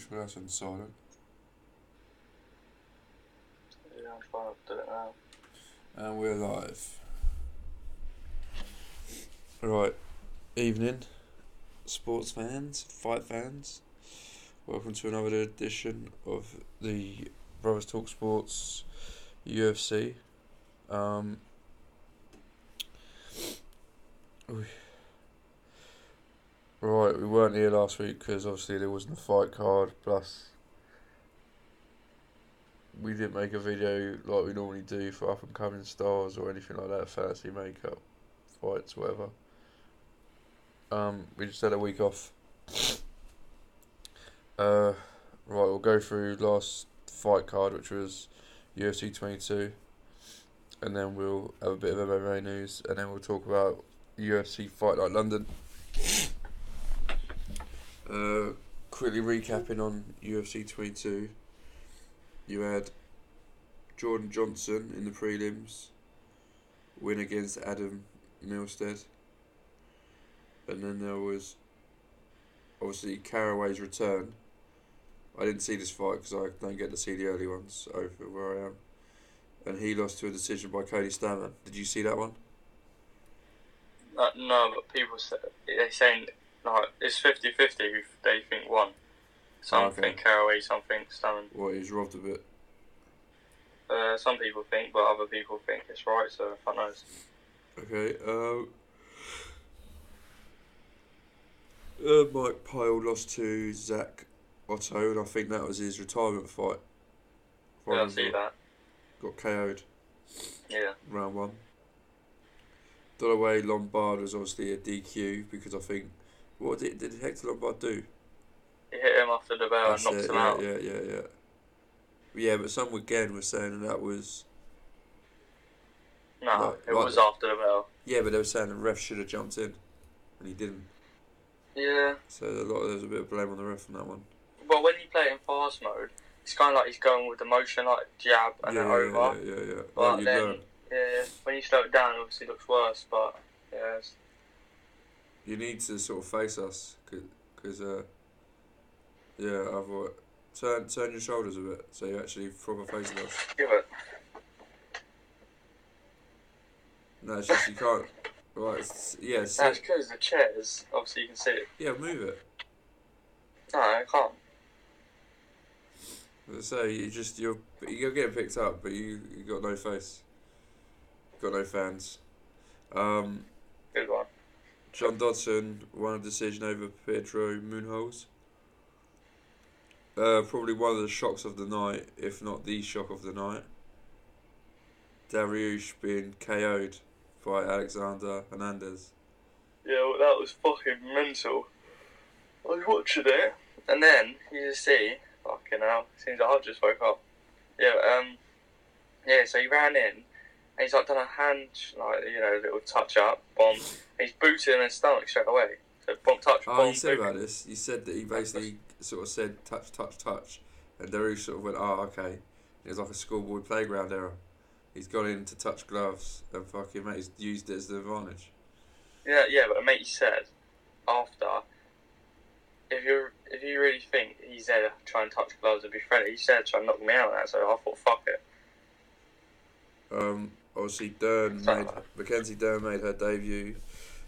switch glass on silent. Yeah, I'm trying to do it now. And we're live. Right, evening, sports fans, fight fans. Welcome to another edition of the Brothers Talk Sports UFC. Right, we weren't here last week because obviously there wasn't a fight card, plus we didn't make a video like we normally do for up and coming stars or anything like that, fancy makeup, fights, whatever. We just had a week off. Right, we'll go through last fight card, which was UFC 22, and then we'll have a bit of MMA news, and then we'll talk about UFC Fight Night London. Quickly recapping on UFC 22, you had Jordan Johnson in the prelims win against Adam Milstead, and then there was obviously Caraway's return. I didn't see this fight because I don't get to see the early ones over where I am, and he lost to a decision by Cody Stamann. Did you see that one? No, but people say, they're saying like it's 50-50 who they think won. Some think Caraway, some think Stamann. Well, he was robbed a bit. Some people think, but other people think it's right, so who knows. Okay, Mike Pyle lost to Zach Otto, and I think that was his retirement fight. Yeah, I see that. Got KO'd. Yeah. Round one. Dollaway Lombard was obviously a DQ because I think, what did Hector Lombard do? He hit him after the bell and knocked him out. Yeah. Yeah, but some again were saying that was... No, it was after the bell. Yeah, but they were saying the ref should have jumped in, and he didn't. Yeah. So there's a bit of blame on the ref on that one. Well, when you play it in fast mode, it's kind of like he's going with the motion, like jab and then over. Yeah. But like then, when you slow it down, it obviously looks worse. But yeah, you need to sort of face us, because otherwise turn your shoulders a bit so you actually proper facing us. Give it. No, it's just you can't. Right, That's because the chairs, obviously you can see it. Yeah, move it. No, I can't. As I say, you're getting picked up, but you got no face. Got no fans. Good one. John Dodson won a decision over Pedro Munhoz. Probably one of the shocks of the night, if not the shock of the night. Dariush being KO'd by Alexander Hernandez. Yeah, well, that was fucking mental. I was watching it, and then you just see, fucking hell, seems like I just woke up. Yeah, so he ran in, and he's like done a hand, little touch up, bomb, and he's booted in his stomach straight away. So bomb touch, bomb. Oh, you said about this. You said that he basically sort of said touch, and Dariush sort of went, okay. It was like a schoolboy playground error. He's gone in to touch gloves, and fucking mate, he's used it as the advantage. Yeah, but a mate said after, if you really think he's there to try and touch gloves and be friendly, he said try and knock me out on that, so I thought fuck it. Obviously Mackenzie Dern made her debut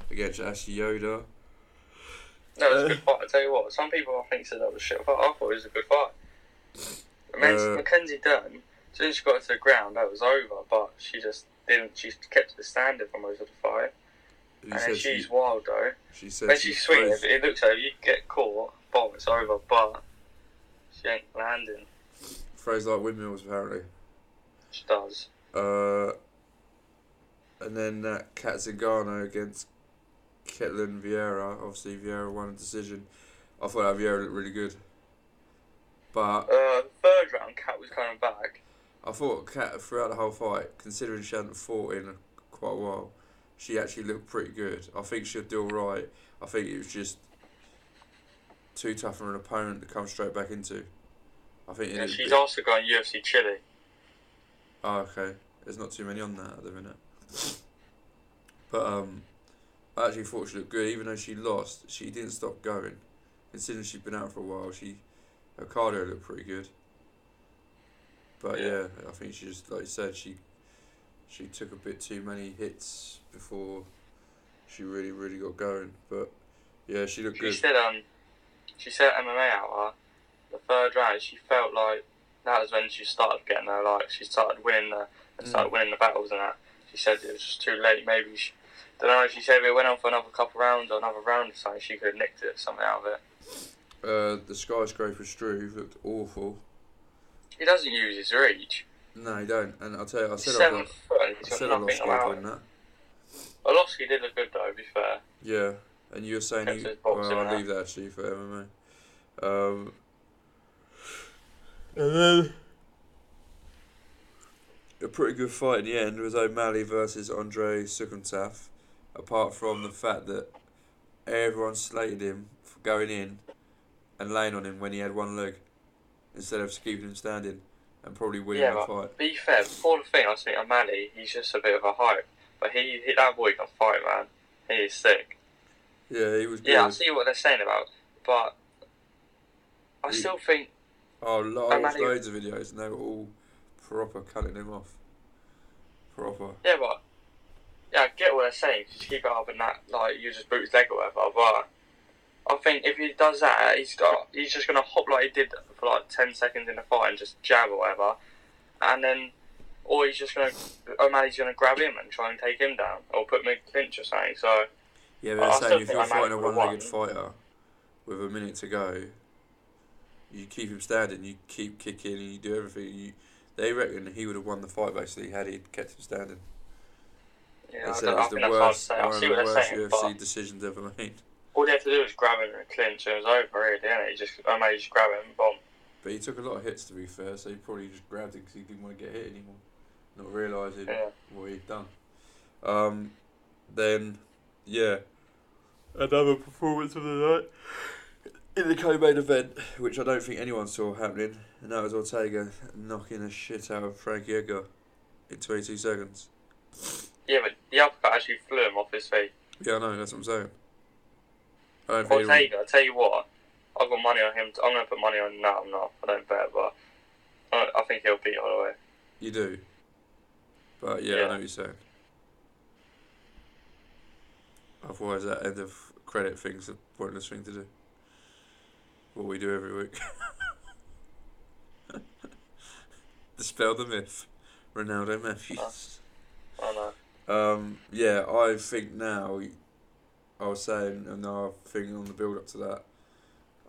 against Ashley Yoda. No, it was a good fight, I tell you what. Some people I think said that was shit fight. I thought it was a good fight. Mackenzie Dern, as soon as she got to the ground, that was over, but she just didn't. She kept to the standard for most of the fight. And she's wild, though. She said when she's swinging, it looks like if you get caught, bomb, it's over, but she ain't landing. Phrase like windmills, apparently. She does. And then that Kat Zingano against Ketlin Vieira. Obviously, Vieira won a decision. I thought that Vieira looked really good. But the third round, Kat was coming back. I thought Kat, throughout the whole fight, considering she hadn't fought in quite a while, she actually looked pretty good. I think she'll do alright. I think it was just too tough for an opponent to come straight back into. I think she's also going UFC Chile. Oh, okay. There's not too many on that at the minute. But I actually thought she looked good. Even though she lost, she didn't stop going. Considering she'd been out for a while, she Her cardio looked pretty good. But yeah, I think she just, like you said, she took a bit too many hits before she really got going. But yeah, she looked good. She said MMA hour, the third round, she felt like that was when she started getting her, like, she started winning the battles and that. She said it was just too late. Maybe don't know. She said if it went on for another couple rounds or another round or something, she could have nicked it, something out of it. The skyscraper Struve looked awful. He doesn't use his reach. No, he don't. And I'll tell you, I said I lost scope in that. Orlovsky did look good though, to be fair. Yeah, and you were saying I'll leave that actually for MMA. And then a pretty good fight in the end was O'Malley versus Andrei Sukhomtsev. Apart from the fact that everyone slated him for going in and laying on him when he had one leg, instead of keeping him standing and probably winning the fight. Be fair, before the thing, I think O'Malley, he's just a bit of a hype. But that boy can fight, man. He is sick. Yeah, he was good. Yeah, I see what they're saying about, but I still think... I watched loads of videos and they were all proper cutting him off. Proper. Yeah, but... Yeah, I get what they're saying. Just keep it up and that, like, you just boot his leg or whatever, but... I think if he does that, he's just going to hop like he did for like 10 seconds in the fight and just jab or whatever. And then... Or he's just going to... O'Malley's going to grab him and try and take him down. Or put him in clinch or something, so... Yeah, but they're saying if you're fighting a one-legged fighter with a minute to go, you keep him standing, you keep kicking, and you do everything. They reckon he would have won the fight basically had he kept him standing. Yeah, they said it was the worst, one of the worst UFC decisions ever made. All they had to do was grab him and clinch, and it was over really, didn't it? O'Malley just grab him and boom. But he took a lot of hits to be fair, so he probably just grabbed it because he didn't want to get hit anymore, not realising what he'd done. Then, yeah. Another performance of the night in the co-main event, which I don't think anyone saw happening, and that was Ortega knocking the shit out of Frankie Edgar in 22 seconds. Yeah, but the uppercut actually flew him off his feet. Yeah, I know, that's what I'm saying. Ortega, I tell you what, I've got money on him. I'm going to put money on him. No, I'm not. I don't bet, but I think he'll beat Holloway. You do? But yeah, I know what you're saying. Otherwise, that end of credit thing's a pointless thing to do. What we do every week. Dispel the myth. Ronaldo Matthews. I know. Yeah, I think now, I was saying, and I think on the build up to that,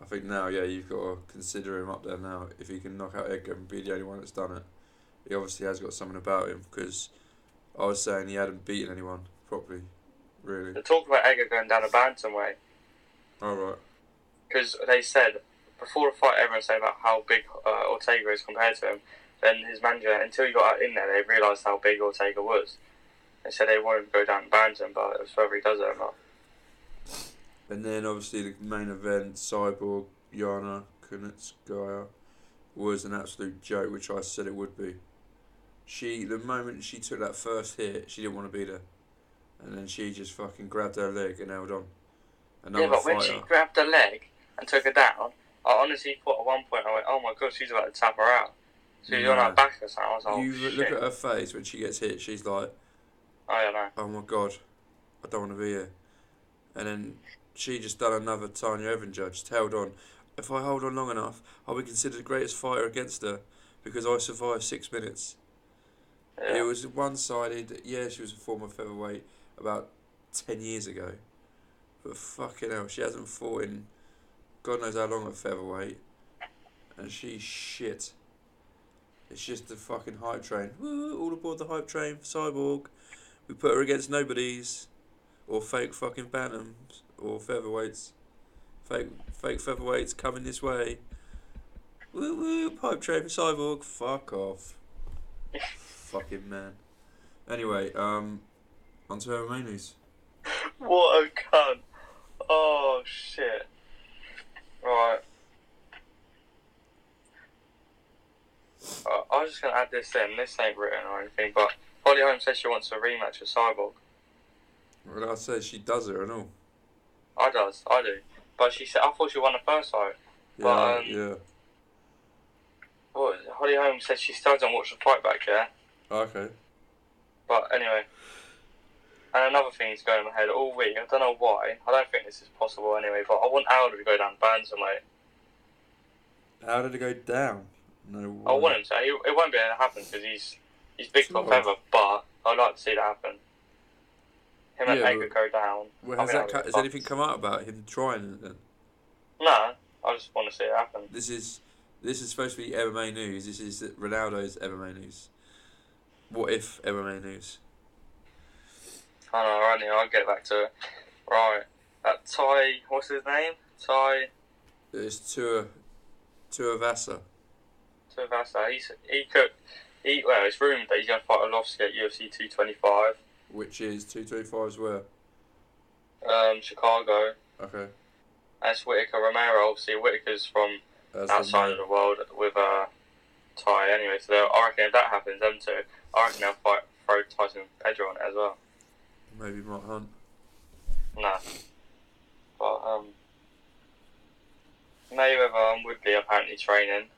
I think now, yeah, you've got to consider him up there now. If he can knock out Edgar and be the only one that's done it, he obviously has got something about him, because I was saying he hadn't beaten anyone properly. Really? They talk about Edgar going down a bantamweight. Oh, right. Because they said, before the fight, everyone said about how big Ortega is compared to him. Then his manager, until he got in there, they realised how big Ortega was. They said they wanted him to go down bantam, but it was whether he does it or not. And then, obviously, the main event, Cyborg, Yana Kunitskaya, was an absolute joke, which I said it would be. The moment she took that first hit, she didn't want to be there. And then she just fucking grabbed her leg and held on. When she grabbed her leg and took her down, I honestly thought at one point, I went, oh my god, she's about to tap her out. She was on her back or something. I was like, you look at her face when she gets hit, she's like, I don't know. Oh my god, I don't want to be here. And then she just done another Tanya Evans judge, just held on. If I hold on long enough, I'll be considered the greatest fighter against her because I survived 6 minutes. Yeah. It was one-sided. Yeah, she was a former featherweight about 10 years ago. But fucking hell, she hasn't fought in God knows how long at featherweight. And she's shit. It's just the fucking hype train. Woo, all aboard the hype train for Cyborg. We put her against nobodies. Or fake fucking bantams. Or featherweights. Fake featherweights coming this way. Woo woo, hype train for Cyborg. Fuck off. Fucking man. Anyway, on to MMA news. What a cunt. Oh shit. Right. I was just going to add this in. This ain't written or anything, but Holly Holm says she wants a rematch with Cyborg. Well, I said she does it or no? I do. But she said, I thought she won the first fight. Yeah, yeah. Holly Holm said she still hasn't watched the fight back yet. Okay. But anyway. And another thing is going in my head all week. I don't know why. I don't think this is possible anyway, but I want Aldo to go down bantamweight. How did it go down? No way. I want him to. It won't be able to happen because he's big for feather, but I'd like to see that happen. Him and Egg go down. Well, has anything come out about him trying it then? No, I just want to see it happen. This is supposed to be MMA news. This is Ronaldo's MMA news. What if MMA news? I know, right now, I'll get back to it. Right. That Ty, what's his name? Ty... It's Tuivasa. Tuivasa. It's rumoured that he's going to fight Arlovski at UFC 225. Which is 225 as well? Chicago. Okay. That's Whittaker Romero. Obviously, Whittaker's from outside of the world with Ty anyway. So I reckon if that happens, them two, I reckon they'll throw Tyson Pedro on it as well. Maybe Mark Hunt. Nah. But, Mayweather and Woodley apparently training.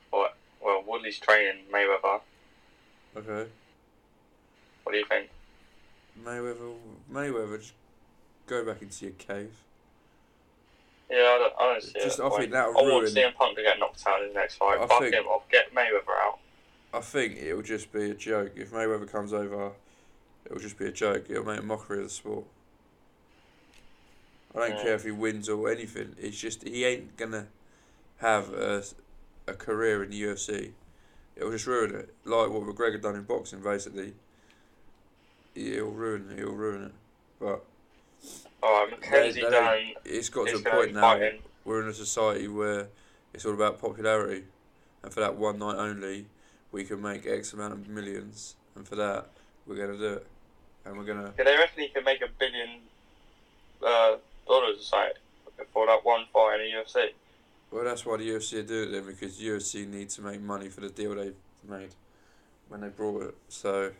Woodley's training Mayweather. Okay. What do you think? Mayweather, just go back into your cave. Yeah, I don't see it. I think that'll ruin... I want CM Punk to get knocked out in his next fight. Fuck him off. Get Mayweather out. I think it'll just be a joke. If Mayweather comes over, it'll just be a joke. It'll make a mockery of the sport. I don't care if he wins or anything. It's just he ain't gonna have a career in the UFC. It'll just ruin it. Like what McGregor done in boxing, basically. It'll ruin it. But Mackenzie Dunn. It's got to a point now. Fighting. We're in a society where it's all about popularity, and for that one night only, we can make X amount of millions, and for that, we're gonna do it, and we're gonna. Yeah, they reckon he can make $1 billion or something for that one fight in the UFC. Well, that's why the UFC are doing it then, because UFC need to make money for the deal they made when they brought it. So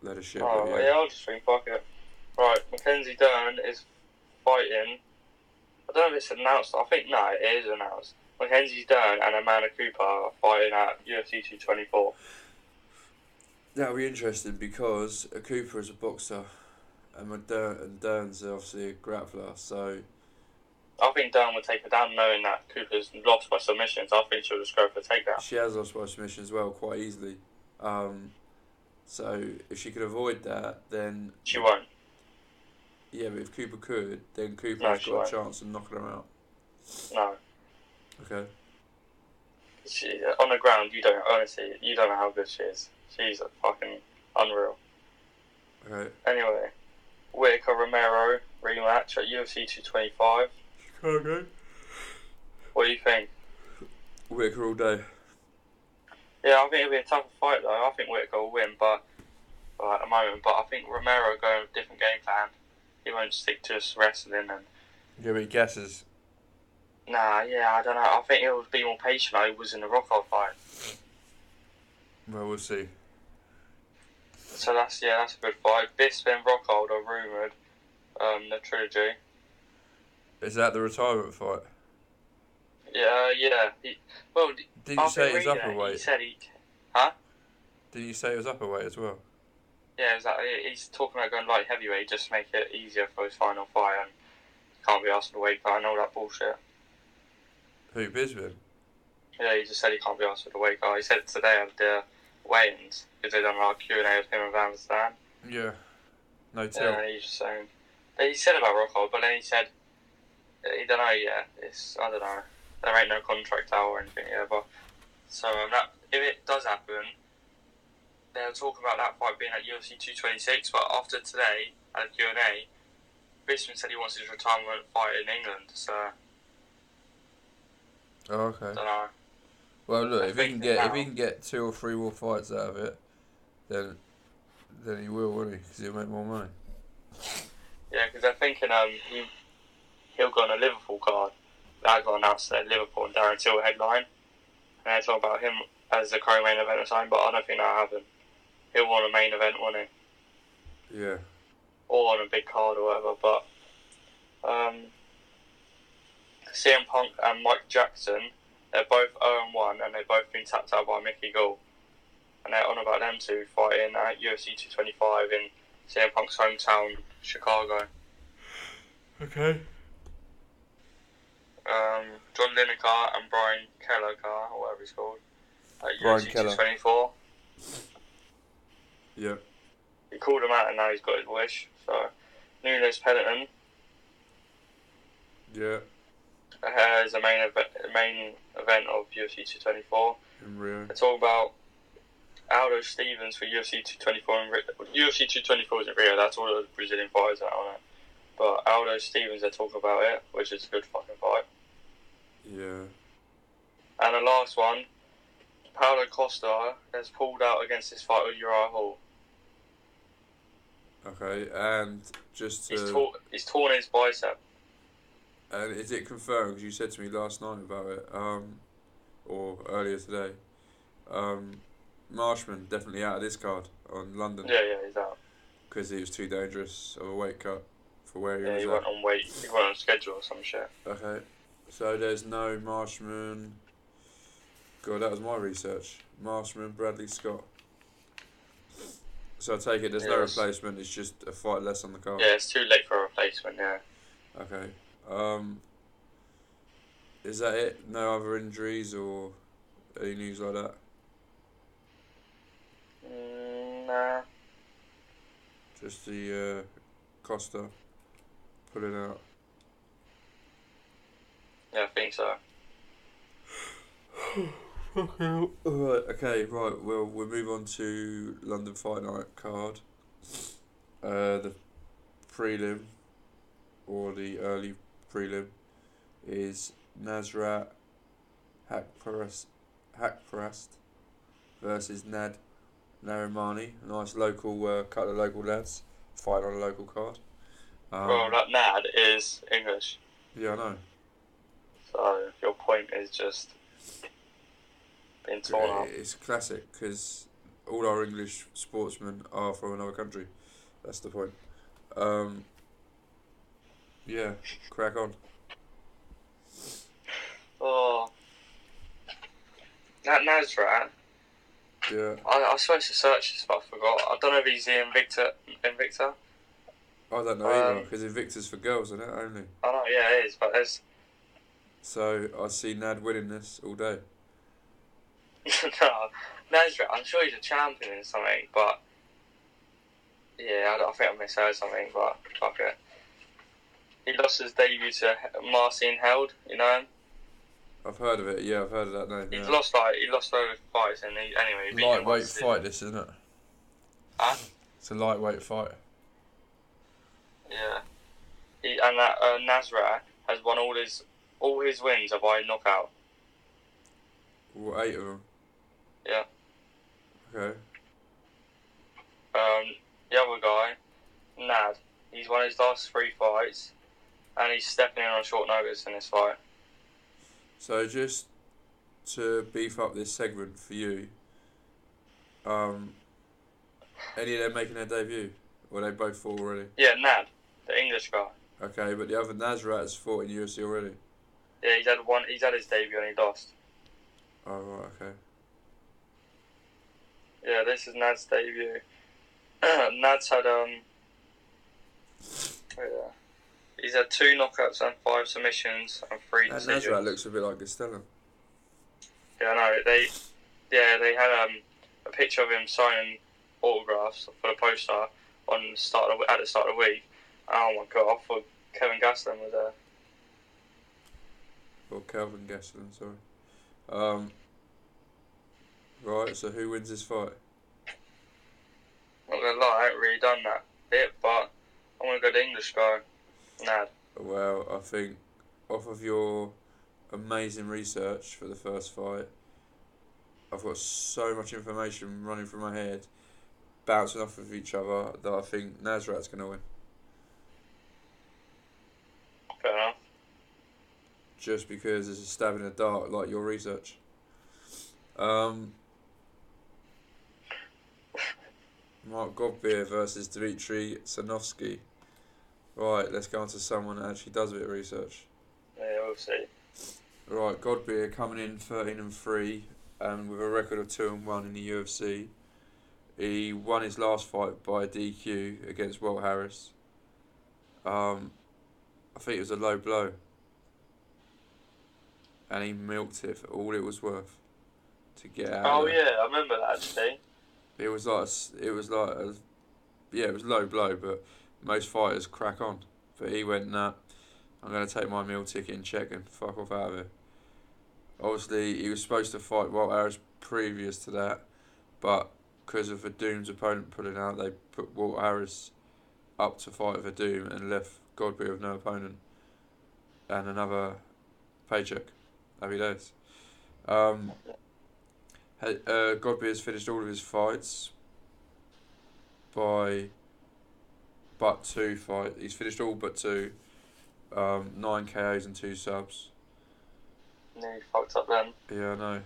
let us shit. Oh yeah, I'll just think fuck it. Right, Mackenzie Dern is fighting. I don't know if it's announced. I think no, it is announced. Mackenzie Dern and Amanda Cooper are fighting at UFC 224. That'll be interesting because Cooper is a boxer, and Dern's obviously a grappler. So I think Dern will take her down, knowing that Cooper's lost by submissions. I think she'll just go for a takedown. She has lost by submission as well, quite easily. So if she could avoid that, then she won't. Yeah, but if Cooper could, then Cooper's got a chance of knocking her out. No. Okay. She, on the ground, you don't know how good she is. She's fucking unreal. Okay. Anyway, Whittaker Romero rematch at UFC 225. Okay. What do you think? Whittaker all day. Yeah, I think it'll be a tough fight though. I think Whittaker will win, but at the moment, I think Romero going with a different game plan. He won't stick to just wrestling and. Yeah, but he guesses. Nah, yeah, I don't know. I think he'll be more patient like he was in the Volkov fight. Well, we'll see. So that's a good fight. Bisping and Rockhold are rumoured. The trilogy. Is that the retirement fight? Yeah. Didn't you say it was upperweight? He said huh? Didn't you say it was upperweight as well? Yeah, exactly. He's talking about going light heavyweight just to make it easier for his final fight and can't be asked for the weight cut and all that bullshit. Who, Bisping? Yeah, he just said he can't be asked for the weight cut. He said today at the weigh-ins because they done a Q&A with him and Van Stan. Yeah. No tell. Yeah, he's just saying. He said about Rockhold, but then he said he don't know yet. I don't know. There ain't no contract out or anything yet, but so that if it does happen, they'll talk about that fight being at UFC 226. But after today at the Q&A, Bisping said he wants his retirement fight in England. So. Oh, okay. Don't know. Well, look, if he can get 2 or 3 more fights out of it, then he will, won't he? Because he'll make more money. Yeah, because they're thinking he'll go on a Liverpool card. That got announced at Liverpool and Darren Till headline. And they talk about him as the co-main event or something, but I don't think that'll happen. He'll want a main event, won't he? Yeah. Or on a big card or whatever, but CM Punk and Mike Jackson They're both 0-1, and they've both been tapped out by Mickey Gall. And they're on about them two fighting at UFC 225 in CM Punk's hometown, Chicago. Okay. John Lineker and Brian Kelleher, or whatever he's called, at Brian UFC Kelleher. 224. Yeah. He called him out, and now he's got his wish. So, Nunes Pennington. Yeah. Is the main event of UFC 224. In Rio. They talk about Aldo Stevens for UFC 224 and UFC 224 is in Rio. That's all the Brazilian fighters out on it. But Aldo Stevens, they talk about it, which is a good fucking fight. Yeah. And the last one, Paulo Costa has pulled out against this fight with Uriah Hall. Okay, and just to... He's torn his bicep. And is it confirmed? Because you said to me last night about it, or earlier today. Marshman definitely out of this card on London. Yeah, he's out. Because he was too dangerous of a weight cut for where he was he at. went on weight. He went on schedule or some shit. Okay, so there's no Marshman. God, that was my research. Marshman, Bradley Scott. So I take it there's no replacement. It's just a fight less on the card. Yeah, it's too late for a replacement. Yeah. Okay. Is that it? No other injuries or any news like that? Nah. Just the Costa pulling out. Yeah, I think so. Okay, right. Well, we'll move on to London Fight Night card. The prelim, or the early prelim, is Nasrat Haqparast versus Narimani. Nice local, couple of local lads fight on a local card. Well, that Nad is English. Yeah, I know. So your point is just being torn up. It's classic because all our English sportsmen are from another country. That's the point. Yeah, crack on. Oh, that Nasrat. Yeah. I was supposed to search this, but I forgot. I don't know if he's the Invicta. I don't know either, because Invicta's for girls, isn't it, only? I know, yeah, it is, but there's... So, I see Nad winning this all day. No, Nasrat, I'm sure he's a champion in something, but... Yeah, I think I misheard something, but fuck it. He lost his debut to Marcin Held, you know him? I've heard of it, yeah, I've heard of that name. He lost over fights, and he beat him. Lightweight fight, this, isn't it? Huh? It's a lightweight fight. Yeah. And that Nasrat has won all his wins are by knockout. All 8 of them? Yeah. Okay. The other guy, Nad, he's won his last 3 fights, and he's stepping in on short notice in this fight. So just to beef up this segment for you, any of them making their debut? Or they both fought already? Yeah, Nad, the English guy. Okay, but the other Nasrat has fought in UFC already? Yeah, he's had his debut and he lost. Oh, right, okay. Yeah, this is Nad's debut. Nad's had he's had 2 knockouts and 5 submissions and 3 decisions. Nasrat looks a bit like Gastelum. Yeah, I know. They had a picture of him signing autographs for the poster at the start of the week. Oh my god, I thought Kevin Gastelum was there. Or Calvin Gastelum, sorry. Right, so who wins this fight? I'm not gonna lie, I ain't really done that bit, but I'm gonna go the English guy, Nad. Well, I think off of your amazing research for the first fight, I've got so much information running through my head, bouncing off of each other, that I think Nasrat's going to win. Fair enough. Just because it's a stab in the dark, like your research. Mark Godbeer versus Dmitry Sosnovskiy. Right, let's go on to someone that actually does a bit of research. Yeah, we'll see. Right, Godbeer coming in 13-3, with a record of 2-1 in the UFC. He won his last fight by DQ against Welterweight. I think it was a low blow, and he milked it for all it was worth to get out. Oh there. yeah, I remember that actually. It was low blow, but most fighters crack on. But he went, nah, I'm going to take my meal ticket and check and fuck off out of it. Obviously, he was supposed to fight Welterweight previous to that, but because of Verdum's opponent pulling out, they put Welterweight up to fight Werdum and left Godbeer with no opponent and another paycheck. Happy days. Godbeer's finished all of his fights by but 2 fights. He's finished all but 2. 9 KOs and 2 subs. Yeah, he fucked up then. Yeah, I know.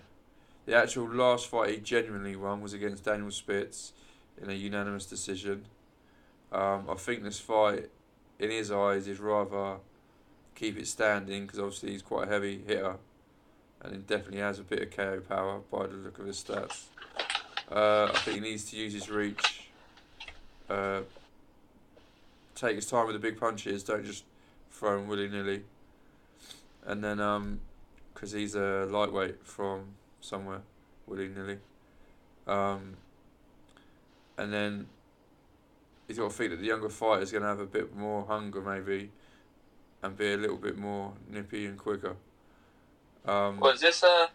The actual last fight he genuinely won was against Daniel Spitz in a unanimous decision. I think this fight, in his eyes, is rather keep it standing because obviously he's quite a heavy hitter and he definitely has a bit of KO power by the look of his stats. I think he needs to use his reach. Take his time with the big punches, don't just throw him willy-nilly. And then, because he's a lightweight from somewhere, willy-nilly. And then he's got to think that the younger fighter's going to have a bit more hunger maybe and be a little bit more nippy and quicker. Was this a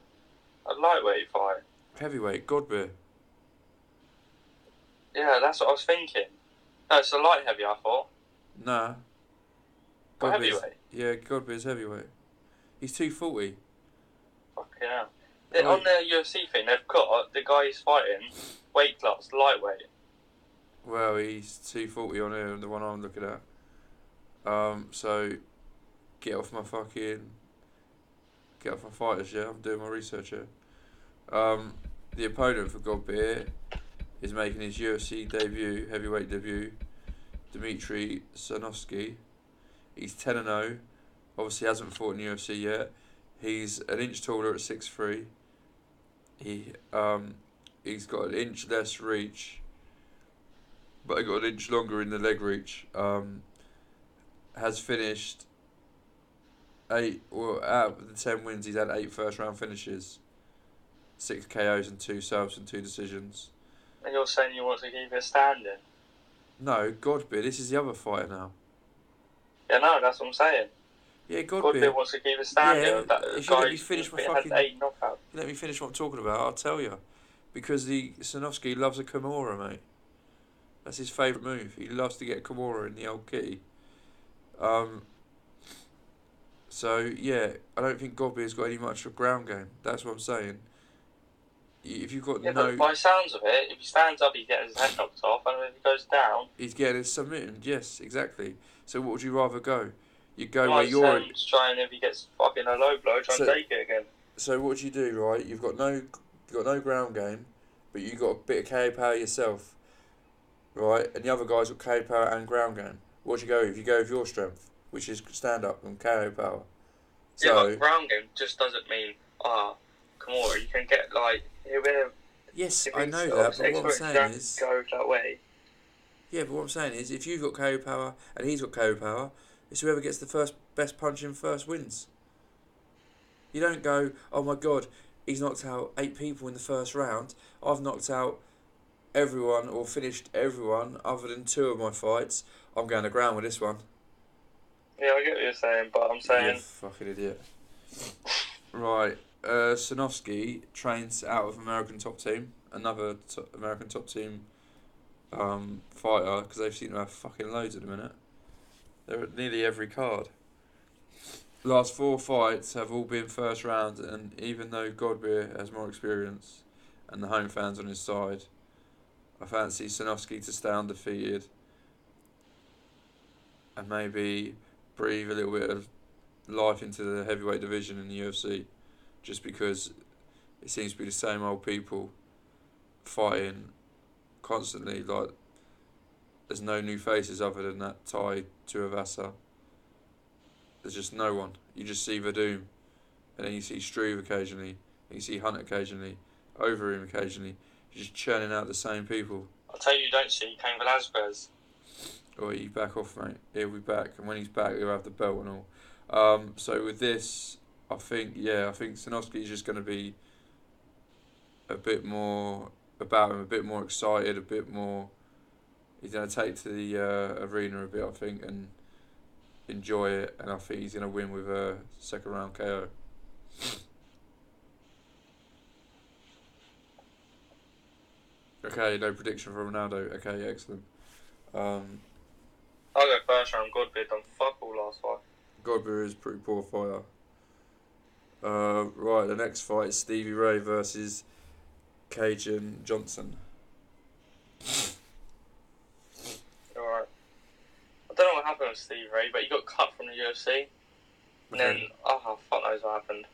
lightweight fight? Heavyweight, Godbeer. Yeah, that's what I was thinking. No, it's a light heavy, I thought. Nah. But heavyweight? Yeah, Godbeer's heavyweight. He's 240. Fucking hell. On the UFC thing, they've got the guy he's fighting, weight class, lightweight. Well, he's 240 on here, the one I'm looking at. So, get off my fighters, yeah? I'm doing my research here. The opponent for Godbeer is making his UFC debut, heavyweight debut, Dmitry Sosnovskiy. He's 10-0. Obviously hasn't fought in UFC yet. He's an inch taller at 6'3". He's got an inch less reach, but he got an inch longer in the leg reach. Has finished 8. Well, out of the 10 wins, he's had 8 first-round finishes, 6 KOs and 2 subs and 2 decisions. And you're saying you want to keep it standing? No, Godbeer. This is the other fighter now. Yeah, no, that's what I'm saying. Yeah, Godbeer. Godbeer wants to keep it standing. Yeah, if you let me finish my fucking... 8 knockouts. Let me finish what I'm talking about, I'll tell you. Because the Sosnovskiy loves a Kimura, mate. That's his favourite move. He loves to get a Kimura in the old kitty. So, yeah, I don't think Godbeer's got any much of ground game. That's what I'm saying. If you've got but by the sounds of it, if he stands up, he's getting his head knocked off, and if he goes down... He's getting his submitted, yes, exactly. So what would you rather go? You go where you're... Try and if he gets fucking a low blow, try and take it again. So what do you do, right? You've got no ground game, but you've got a bit of KO power yourself, right? And the other guy's got KO power and ground game. What do you go with? You go with your strength, which is stand up and KO power. So, yeah, but ground game just doesn't mean, Kimura, you can get, like... Yes, I know that, but what I'm saying is... Go that way. Yeah, but what I'm saying is, if you've got KO power and he's got KO power, it's whoever gets the best punch in first wins. You don't go, oh my god, he's knocked out 8 people in the first round. I've knocked out everyone or finished everyone other than 2 of my fights. I'm going to ground with this one. Yeah, I get what you're saying, but I'm saying... You fucking idiot. Right, Sosnovskiy trains out of American Top Team, another American Top Team fighter, because they've seemed to have fucking loads at the minute. They're at nearly every card. Last 4 fights have all been first round, and even though Godbeer has more experience and the home fans on his side, I fancy Sosnovskiy to stay undefeated and maybe breathe a little bit of life into the heavyweight division in the UFC, just because it seems to be the same old people fighting constantly. Like, there's no new faces other than that Tai Tuivasa. There's just no one. You just see Werdum and then you see Struve occasionally, and you see Hunt occasionally, over him occasionally. You're just churning out the same people. I'll tell you don't see Cain Velasquez. Oh, you back off, mate. He'll be back, and when he's back, he'll have the belt and all. So with this, I think Sosnovskiy is just going to be a bit more about him, a bit more excited, a bit more. He's going to take to the arena a bit, I think, and enjoy it. And I think he's going to win with a second round KO. Okay, no prediction for Ronaldo. Okay, excellent. I'll go first round. Godbeer done fuck all last fight. Godbeer is a pretty poor fighter. Right, the next fight is Stevie Ray versus Kajan Johnson. Alright. I don't know what happened with Stevie Ray, but he got cut from the UFC. And then, fuck knows what happened.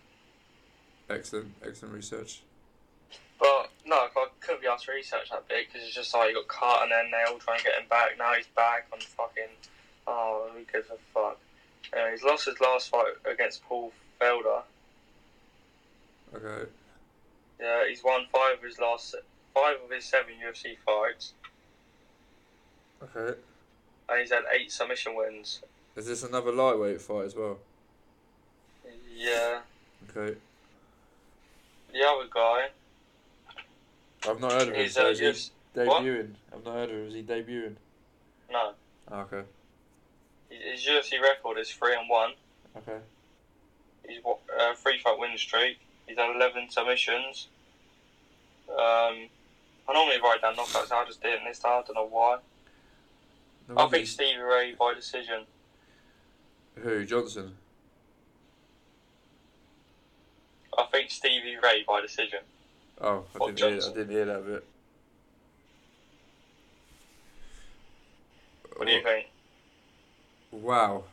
Excellent research. But, no, I couldn't be asked to research that bit, because it's just like he got cut and then they all try and get him back. Now he's back on fucking... Oh, who gives a fuck? He's lost his last fight against Paul Felder. Okay. Yeah, he's won 5 of his 7 UFC fights. Okay. And he's had 8 submission wins. Is this another lightweight fight as well? Yeah. Okay. The other guy... I've not heard of him. He's debuting? What? I've not heard of him. Is he debuting? No. Oh, okay. His UFC record is 3-1. Okay. He's 3-fight win streak. He's had 11 submissions. I normally write down knockouts. I just didn't this time. I don't know why. I think Stevie Ray by decision. Who? Johnson? I think Stevie Ray by decision. Oh, I didn't hear that bit. What do you think? Wow.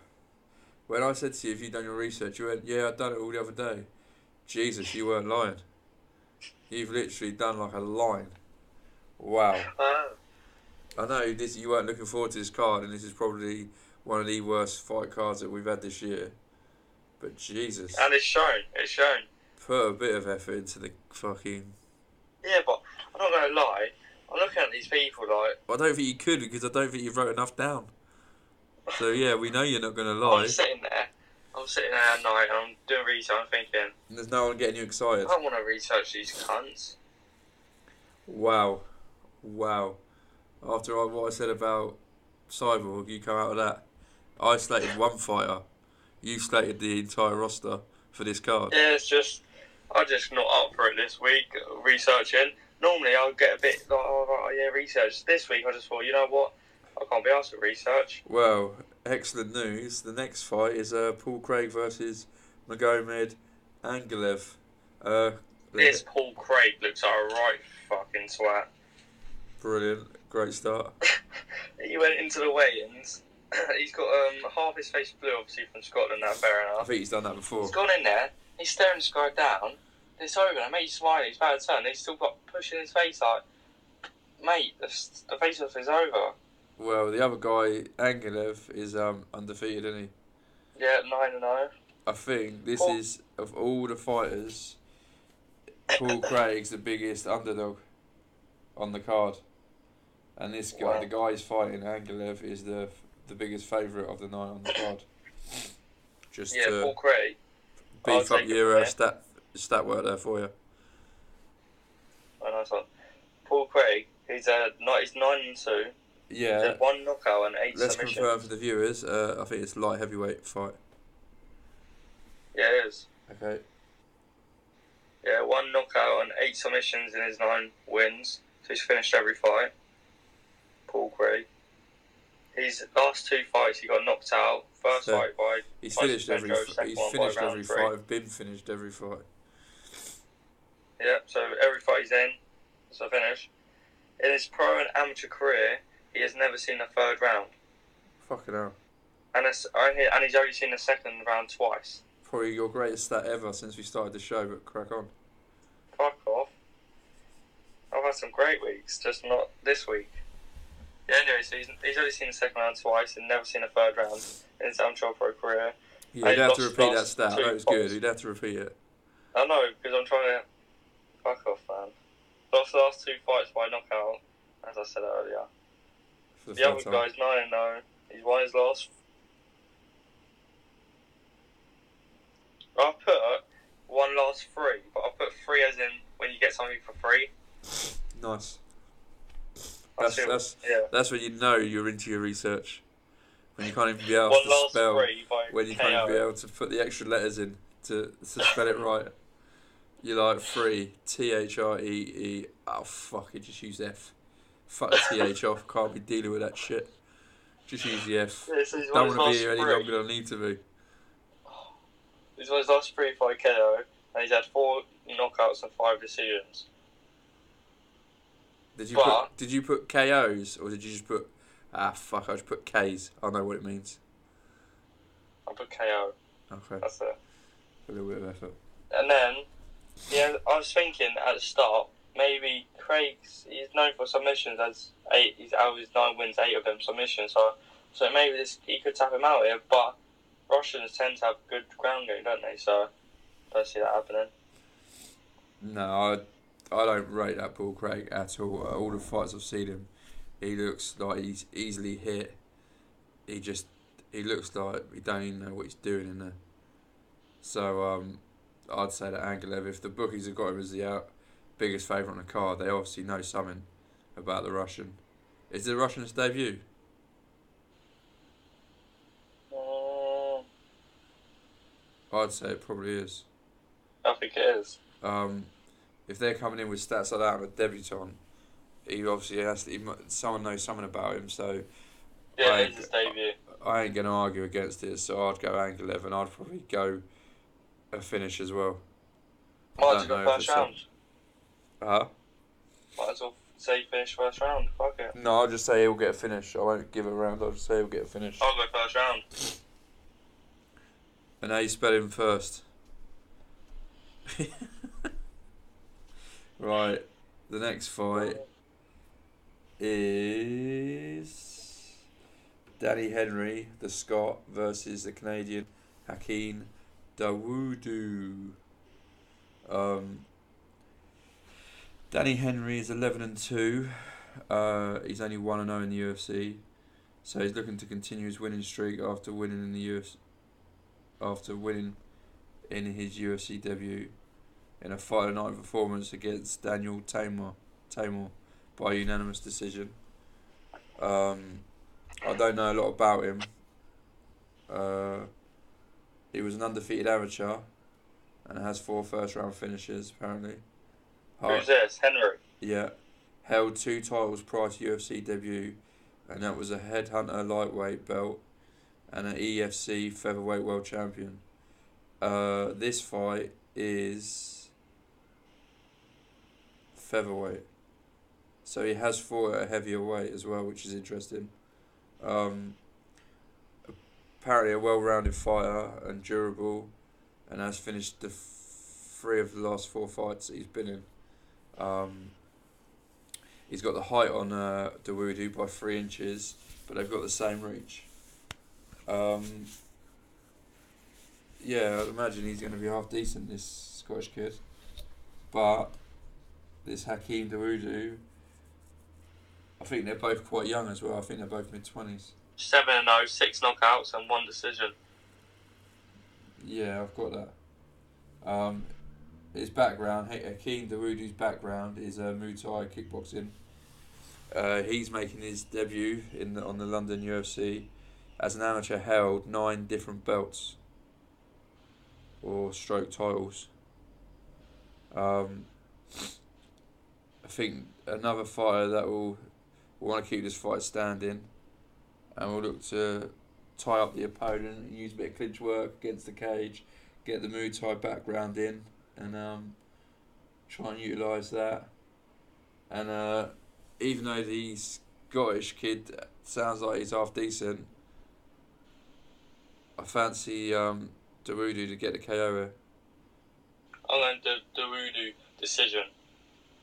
When I said to you, if you've done your research, you went, yeah, I've done it all the other day. Jesus, you weren't lying. You've literally done like a line. Wow. I know this. You weren't looking forward to this card, and this is probably one of the worst fight cards that we've had this year. But Jesus. And it's shown. Put a bit of effort into the fucking... Yeah, but I'm not going to lie. I'm looking at these people like... I don't think you could, because I don't think you wrote enough down. So yeah, we know you're not going to lie. I'm sitting there at night and I'm doing research. I'm thinking... And there's no one getting you excited. I don't want to research these cunts. Wow. After what I said about Cyborg, you come out of that. I slated one fighter. You slated the entire roster for this card. Yeah, it's just... I'm just not up for it this week, researching. Normally I'll get a bit like, research. This week I just thought, you know what? I can't be asked for research. Well, excellent news. The next fight is Paul Craig versus Magomed Ankalaev. This Paul Craig looks like a right fucking swat. Brilliant. Great start. He went into the weigh-ins. He's got half his face blue, obviously, from Scotland, now, fair enough. I think he's done that before. He's gone in there, he's staring this guy down. It's over, and mate, he's smiling, he's about to turn. He's still got pushing his face like, mate, the face-off is over. Well, the other guy, Ankalaev, is undefeated, isn't he? Yeah, 9-0. I think this is, of all the fighters, Paul Craig's the biggest underdog on the card. And this guy, the guy he's fighting, Ankalaev, is the biggest favourite of the night on the card. Just Paul Craig. Beef up your stat work there for you. Oh, nice one. Paul Craig, he's 9-2. Yeah. He's had 1 knockout and 8 Let's submissions. confirm for the viewers. I think it's light heavyweight fight. Yeah, it is. Okay. Yeah, 1 knockout and 8 submissions in his 9 wins. So he's finished every fight. Paul Craig. His last 2 fights, he got knocked out. First fight by... He's finished every fight. Been finished every fight. Yeah, so every fight he's in, so finish. In his pro and amateur career, he has never seen a 3rd round. Fucking hell. And he's only seen the 2nd round twice. Probably your greatest stat ever since we started the show, but crack on. Fuck off. I've had some great weeks, just not this week. Yeah, anyway, so he's only seen the 2nd round twice and never seen a 3rd round in his amateur pro career. Yeah, you'd have to repeat that stat. I know it's good. You'd have to repeat it. I know, because I'm trying to... Fuck off, man. Lost the last 2 fights by knockout, as I said earlier. The other guy's 9-0. He's won his last... I've put one last 3, but I'll put 3 as in when you get something for free. Nice. Yeah. That's when you know you're into your research. When you can't even be able One to last spell. 3 by When you KO. can't even be able to put the extra letters in to spell it right. You're like 3, THREE. Oh fuck it, just use F. Fuck the TH off. Can't be dealing with that shit. Just use the F. Yeah, so Don't want to be here any longer than I need to be. He's won his last 3 by KO, and he's had 4 knockouts and 5 decisions. Did you put KOs or did you just put fuck? I just put Ks. I know what it means. I put KO. Okay. That's it. A little bit of effort. And then, yeah, I was thinking at the start, maybe he's known for submissions he's out of his 9 wins, 8 of them submissions, so maybe he could tap him out here, but Russians tend to have good ground game, don't they? So, I don't see that happening. No, I don't rate that Paul Craig at all. All the fights I've seen him, he looks like he's easily hit. He looks like he don't even know what he's doing in there. So, I'd say that Ankalaev, if the bookies have got him as the biggest favourite on the card, they obviously know something about the Russian. Is the Russian his debut? I'd say it probably is. I think it is. If they're coming in with stats like that on a debutant, he obviously has to. Someone knows something about him, so yeah, it's his debut. I ain't gonna argue against it. So I'd go Ankalaev, and I'd probably go a finish as well. Might as well go first round. Huh? Might as well say finish first round. Fuck it. No, I'll just say he'll get a finish. I won't give a round. I'll just say he'll get a finish. I'll go first round. And how you spell him first? Right. The next fight is Danny Henry, the Scot, versus the Canadian Hakeem Dawodu. Danny Henry is 11-2. He's only 1-0 in the UFC, so he's looking to continue his winning streak after winning in the UFC. After winning in his UFC debut in a fight of the night performance against Daniel Tamor by unanimous decision. I don't know a lot about him. He was an undefeated amateur and has 4 first-round finishes, apparently. Who's this? Henry? Yeah. Held 2 titles prior to UFC debut, and that was a headhunter lightweight belt and an EFC Featherweight World Champion. This fight is Featherweight. So he has fought at a heavier weight as well, which is interesting. Apparently a well-rounded fighter and durable, and has finished 3 of the last 4 fights that he's been in. He's got the height on Dawodu by 3 inches, but they've got the same reach. Yeah, I'd imagine he's going to be half decent, this Scottish kid. But this Hakeem Dawodu, I think they're both quite young as well. I think they're both mid-20s. 7-0, 6 knockouts and 1 decision. Yeah, I've got that. His background, Hakeem Dawoodu's background is Muay Thai kickboxing. He's making his debut on the London UFC. As an amateur, held 9 different belts or stroke titles. I think another fighter that will want to keep this fight standing and will look to tie up the opponent and use a bit of clinch work against the cage, get the Muay Thai background in, and try and utilise that. And even though the Scottish kid sounds like he's half decent, I fancy Dawodu to get the KO here. I'm going to Dawodu decision.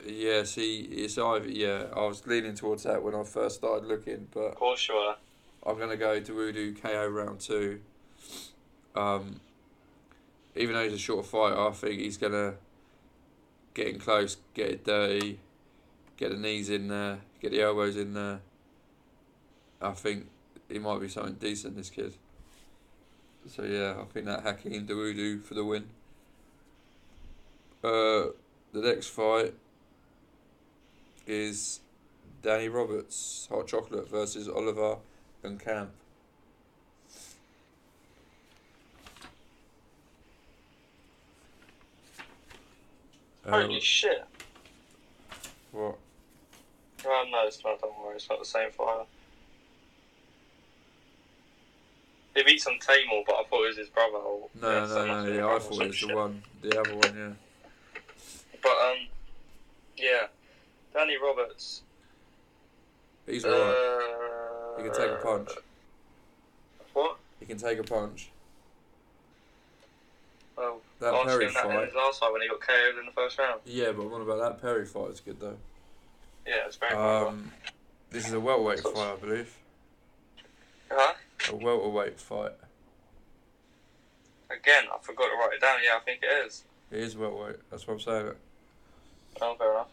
Yeah, see, it's either, yeah, I was leaning towards that when I first started looking, but Of course you are. I'm going to go Dawodu KO round 2. even though he's a short fighter, I think he's gonna get in close, get it dirty, get the knees in there, get the elbows in there. I think he might be something decent, this kid. So yeah, I think that Hakeem Dawodu for the win. The next fight is Danny Roberts, Hot Chocolate, versus Oliver Enkamp. Holy shit. What? Oh, no, it's not, don't worry, it's not the same fighter. He beat some Tamor, but I thought it was his brother. No, yeah, I thought it was the other one, yeah. But, yeah, Danny Roberts. He's alright. He can take a punch. What? He can take a punch. Well, that Perry fight. In his last fight when he got KO'd in the first round. Yeah, but what about that Perry fight? It's good though. Yeah, it's very good. This is a welterweight fight, I believe. Huh? A welterweight fight. Again, I forgot to write it down. Yeah, I think it is. It is welterweight. That's what I'm saying. Oh, fair enough.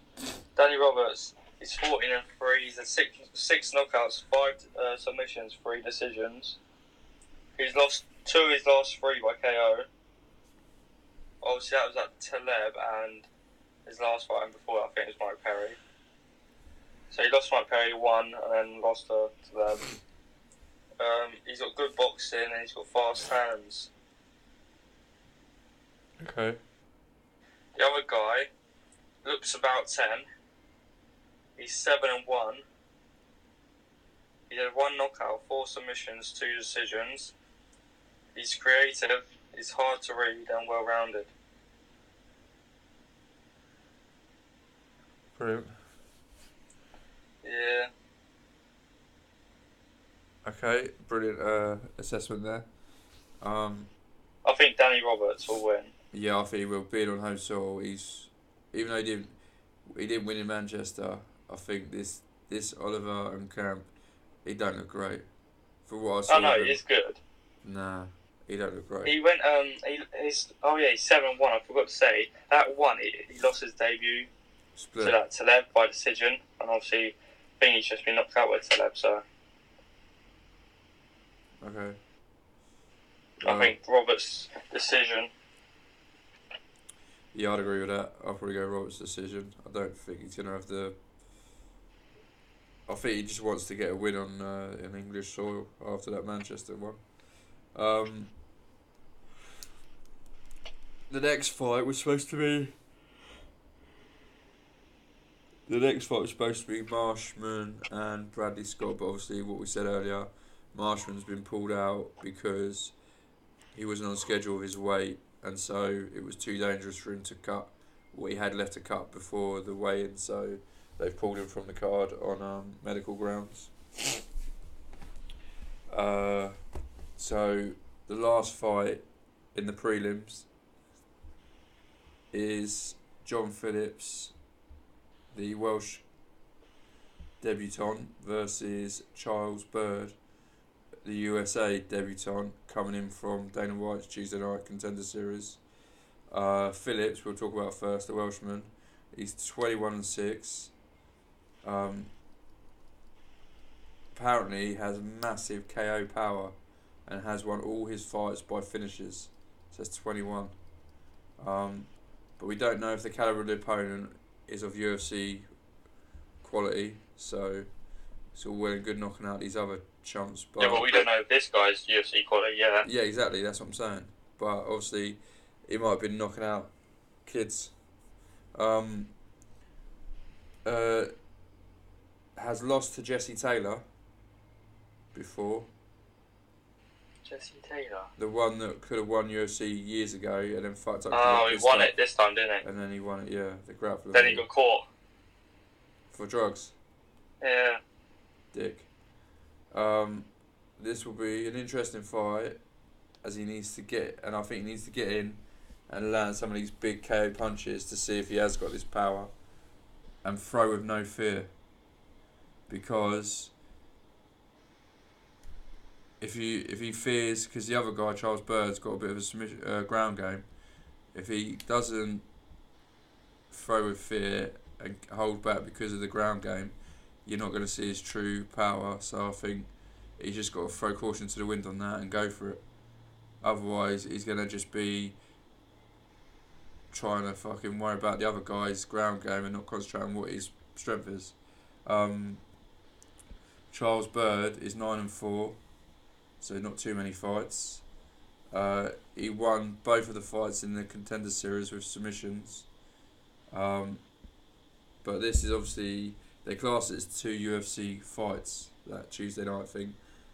Danny Roberts, he's 14-3. He's had six knockouts, 5 submissions, 3 decisions. He's lost 2 of his last 3 by KO. Obviously, that was at Taleb, and his last fight before that, I think it was Mike Perry. So he lost Mike Perry 1 and then lost to Taleb. He's got good boxing and he's got fast hands. Okay. The other guy looks about 10. He's 7-1. He had 1 knockout, 4 submissions, 2 decisions. He's creative, he's hard to read and well-rounded. Brilliant. Yeah. Okay, brilliant assessment there. I think Danny Roberts will win. Yeah, I think he will. Being on home soil, even though he didn't win in Manchester, I think this Oliver Enkamp, he don't look great. For what I saw. Oh no, he is good. Nah, he don't look great. He went he's 7-1. I forgot to say that one. He lost his debut Split. to that Taleb by decision, and obviously, I think he's just been knocked out by Taleb. So. Okay. I think Roberts' decision. Yeah, I'd agree with that. I'll probably go Roberts' decision. I don't think he's gonna have the. I think he just wants to get a win on in English soil after that Manchester one. The next fight was supposed to be. The next fight was supposed to be Marshman and Bradley Scott, but obviously what we said earlier, Marshman's been pulled out because he wasn't on schedule with his weight, and so it was too dangerous for him to cut what he had left to cut before the weigh-in, so they've pulled him from the card on medical grounds. So the last fight in the prelims is John Phillips, the Welsh debutant, versus Charles Byrd, the USA debutant, coming in from Dana White's Tuesday Night Contender Series. Phillips, we'll talk about first, the Welshman. He's 21-6. Apparently, he has massive KO power and has won all his fights by finishes. So that's 21. But we don't know if the caliber of the opponent is of UFC quality, so it's all well and good knocking out these other chumps. But yeah, but we don't know if this guy's UFC quality, yeah. Yeah, exactly, that's what I'm saying. But obviously, he might have been knocking out kids. Has lost to Jesse Taylor before. Jesse Taylor? The one that could have won UFC years ago and then fucked up. Oh, he won it this time, didn't he? And then he won it, yeah, the grappler. Then he got caught. For drugs? Yeah. Dick. This will be an interesting fight, as he needs to get, and I think he needs to get in and land some of these big KO punches to see if he has got this power, and throw with no fear, because if he fears, because the other guy, Charles Byrd's got a bit of a submission, ground game, if he doesn't throw with fear and hold back because of the ground game, you're not going to see his true power. So I think he's just got to throw caution to the wind on that and go for it. Otherwise, he's going to just be trying to fucking worry about the other guy's ground game and not concentrate on what his strength is. Charles Byrd is 9-4, so not too many fights. He won both of the fights in the Contender Series with submissions. But this is obviously, they class it as 2 UFC fights that Tuesday night thing.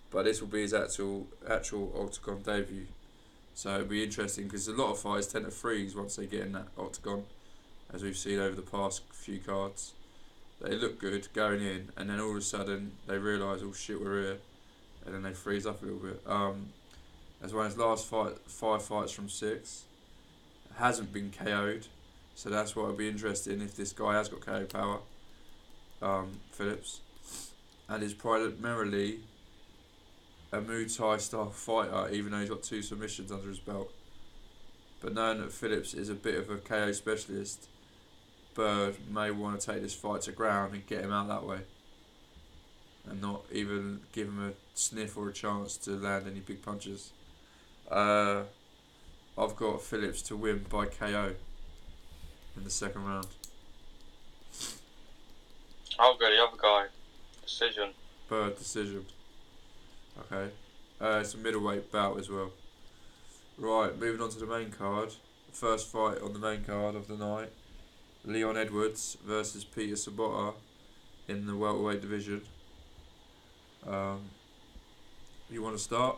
But this will be his actual Octagon debut. So it'll be interesting because a lot of fighters tend to freeze once they get in that Octagon, as we've seen over the past few cards. They look good going in, and then all of a sudden they realise, oh shit, we're here, and then they freeze up a little bit. As well as last 5 fights from 6, hasn't been KO'd, so that's why it'll be interesting if this guy has got KO power, Phillips, and is primarily a Muay Thai style fighter, even though he's got 2 submissions under his belt. But knowing that Phillips is a bit of a KO specialist, Byrd may want to take this fight to ground and get him out that way, and not even give him a sniff or a chance to land any big punches. I've got Phillips to win by KO in the second round. I'll go the other guy. Decision. Byrd decision. Okay. It's a middleweight bout as well. Right, moving on to the main card. The first fight on the main card of the night. Leon Edwards versus Peter Sobotta in the welterweight division. You want to start?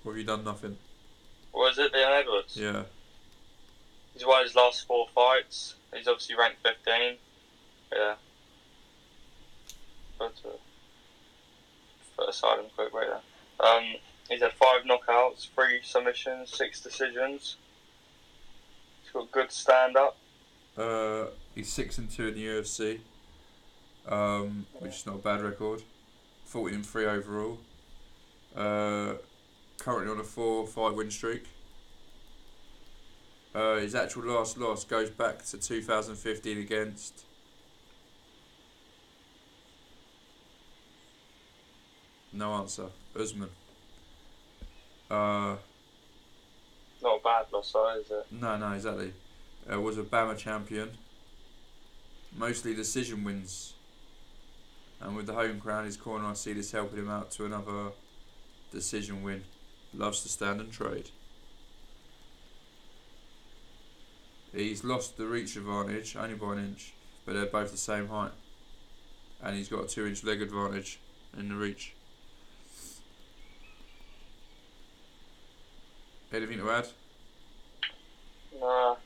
Or have you done nothing? Was it Leon Edwards? Yeah. He's won his last 4 fights. He's obviously ranked 15. Yeah. Put aside him quick right there. He's had 5 knockouts, 3 submissions, 6 decisions. He's got good stand up. He's 6-2 in the UFC, which is not a bad record. 14-3 overall. Currently on a 4-fight win streak. His actual last loss goes back to 2015 against no answer, Usman. Not a bad loss, though, is it? No, exactly. Was a BAMA champion. Mostly decision wins. And with the home crown in his corner, I see this helping him out to another decision win. Loves to stand and trade. He's lost the reach advantage, only by an inch, but they're both the same height. And he's got a 2-inch leg advantage in the reach. Anything to add? Nah.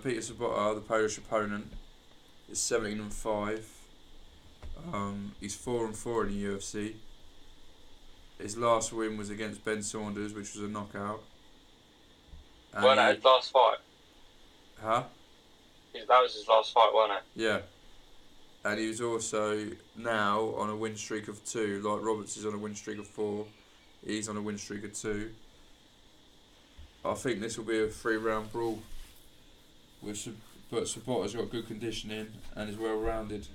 Peter Sobotta, the Polish opponent, is 17-5. He's 4-4 in the UFC. His last win was against Ben Saunders, which was a knockout. And Wasn't it his last fight? Huh? That was his last fight, wasn't it? Yeah. And he was also now on a win streak of 2, like Roberts is on a win streak of 4. He's on a win streak of 2. I think this will be a 3-round brawl. But Sobotta's got good conditioning and is well rounded.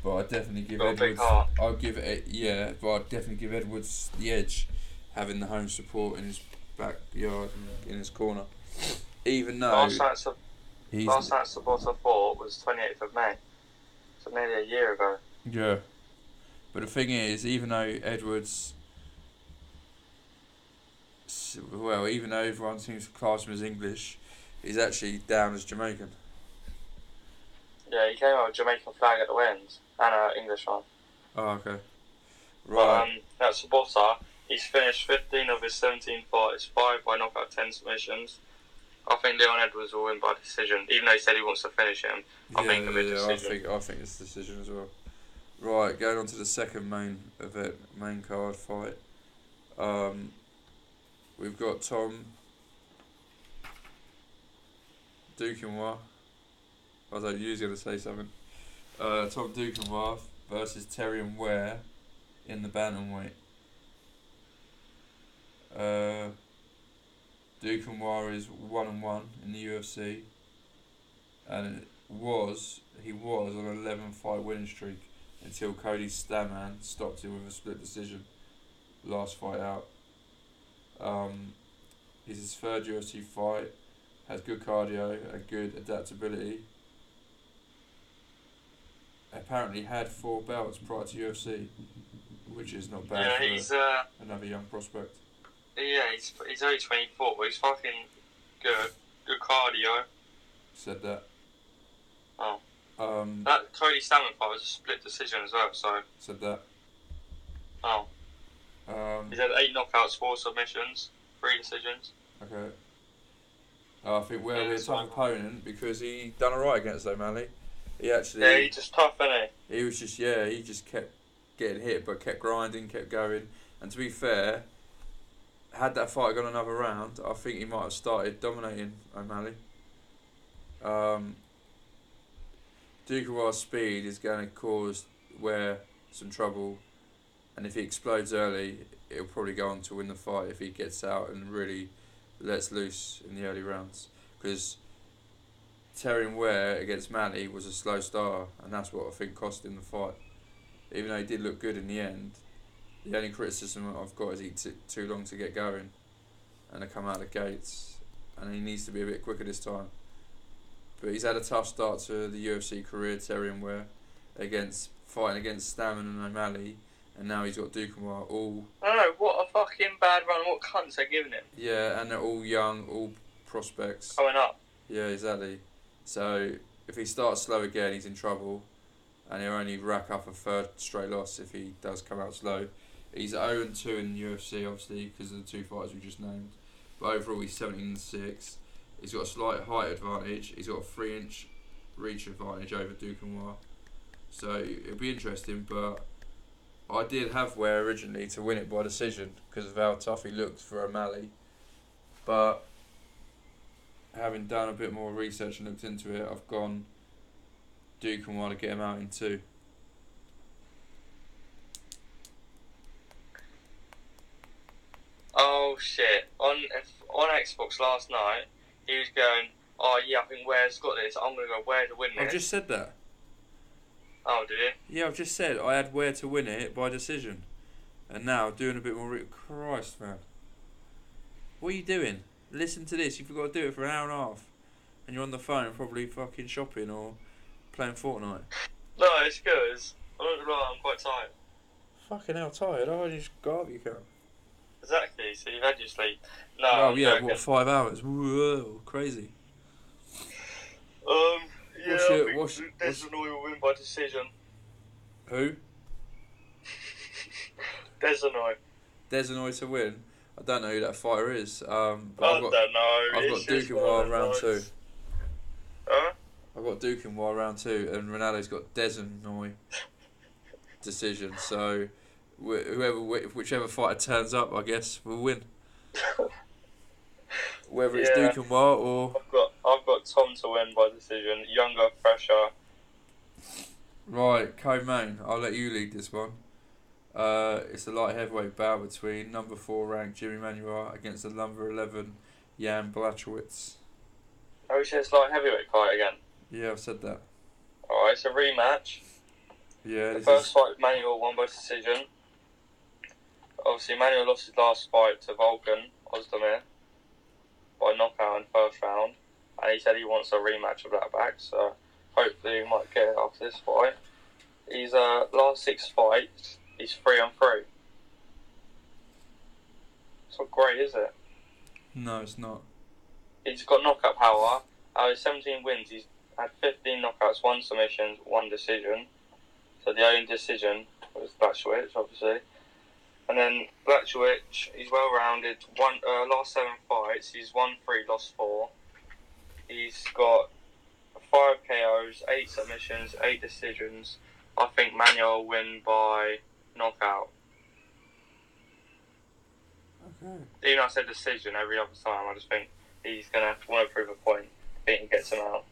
But I'd definitely give Edwards. I'll give it, yeah. But I'd definitely give Edwards the edge, having the home support in his backyard and in his corner. Even though last night Sobotta fought was 28th of May, so nearly a year ago. Yeah, but the thing is, even though Edwards, well, even though everyone seems to class him as English, he's actually down as Jamaican. Yeah, he came out with a Jamaican flag at the weigh-ins and an English one. Oh, okay. Right. But Sobotta, he's finished 15 of his 17 fights, 5 by knockout, 10 submissions. I think Leon Edwards will win by decision, even though he said he wants to finish him. I think it'll be a decision. I think it's a decision as well. Right, going on to the second main card fight. We've got Tom Duquesnoy. I was like, you was going to say something. Tom Duquesnoy versus Terrion Ware in the bantamweight. Dukenwa is 1-1 in the UFC, and he was on an 11-fight winning streak until Cody Stamann stopped him with a split decision last fight out. It's his third UFC fight, has good cardio and good adaptability. Apparently had 4 belts prior to UFC, which is not bad for another young prospect. Yeah, he's only 24, but he's fucking good. Good cardio. Said that. Oh. That Cody Stamann fight was a split decision as well, so... Said that. Oh. He's had 8 knockouts, 4 submissions, 3 decisions. Okay. I think we're a tough opponent because he done alright against O'Malley. He's just tough, isn't he? He just kept getting hit, but kept grinding, kept going. And to be fair, had that fight gone another round, I think he might have started dominating O'Malley. Dukenwa's speed is going to cause Ware some trouble, and if he explodes early, he'll probably go on to win the fight if he gets out and really lets loose in the early rounds. Because Terrion Ware against Malley was a slow starter, and that's what I think cost him the fight. Even though he did look good in the end, the only criticism I've got is he took too long to get going and to come out of the gates, and he needs to be a bit quicker this time. But he's had a tough start to the UFC career, Terrion Ware, fighting against Stamann and O'Malley, and now he's got Dukenwa all... I don't know, what a fucking bad run, what cunts they're giving him. Yeah, and they're all young, all prospects. Coming up. Yeah, exactly. So, if he starts slow again, he's in trouble, and he'll only rack up a third straight loss if he does come out slow. He's 0-2 in the UFC, obviously, because of the 2 fighters we just named. But overall, he's 17-6. He's got a slight height advantage. He's got a 3-inch reach advantage over Dukenwa. So, it'll be interesting, but I did have Ware originally to win it by decision because of how tough he looked for O'Malley. But having done a bit more research and looked into it, I've gone Dukenwa to get him out in 2. Oh shit! On Xbox last night, he was going, "Oh yeah, I think Ware's got this. I'm gonna go Ware to win this." I've just said that. Oh, did you? Yeah, I've just said I had Ware to win it by decision, and now doing a bit more. Christ, man, what are you doing? Listen to this. You've got to do it for an hour and a half, and you're on the phone, probably fucking shopping or playing Fortnite. No, it's good. I'm not gonna lie, I'm quite tired. Fucking hell, tired. Oh, you just got up, you can't. Exactly, so you've had your sleep. No, oh yeah, what, 5 hours? Whoa, crazy. Yeah, Desanoy will win by decision. Who? Desanoy to win? I don't know who that fighter is. But I don't know. I've got Dukenwa round 2. Huh? I've got Dukenwa round 2, and Ronaldo's got Desanoy decision, so... whichever fighter turns up, I guess, will win. Whether it's Dukenwa or... I've got Tom to win by decision. Younger, fresher. Right, co-main. I'll let you lead this one. It's a light heavyweight bout between number 4 ranked Jimmy Manuel against the number 11 Jan Blachowicz. Oh, it's light heavyweight fight again? Yeah, I've said that. Alright, it's a rematch. Yeah, the first fight, Manuel won by decision. Obviously, Manuel lost his last fight to Volkan Ozdemir by knockout in first round, and he said he wants a rematch of that back, so hopefully he might get it after this fight. His last 6 fights, he's 3-3. It's not great, is it? No, it's not. He's got knockout power. Out of 17 wins, he's had 15 knockouts, 1 submission, 1 decision. So the only decision was Blachowicz, obviously. And then Blachowicz, he's well-rounded. Last 7 fights, he's won 3, lost 4. He's got 5 KOs, 8 submissions, 8 decisions. I think Manuel will win by knockout. Okay. Even though I said decision every other time, I just think he's going to want to prove a point. I think he gets him out.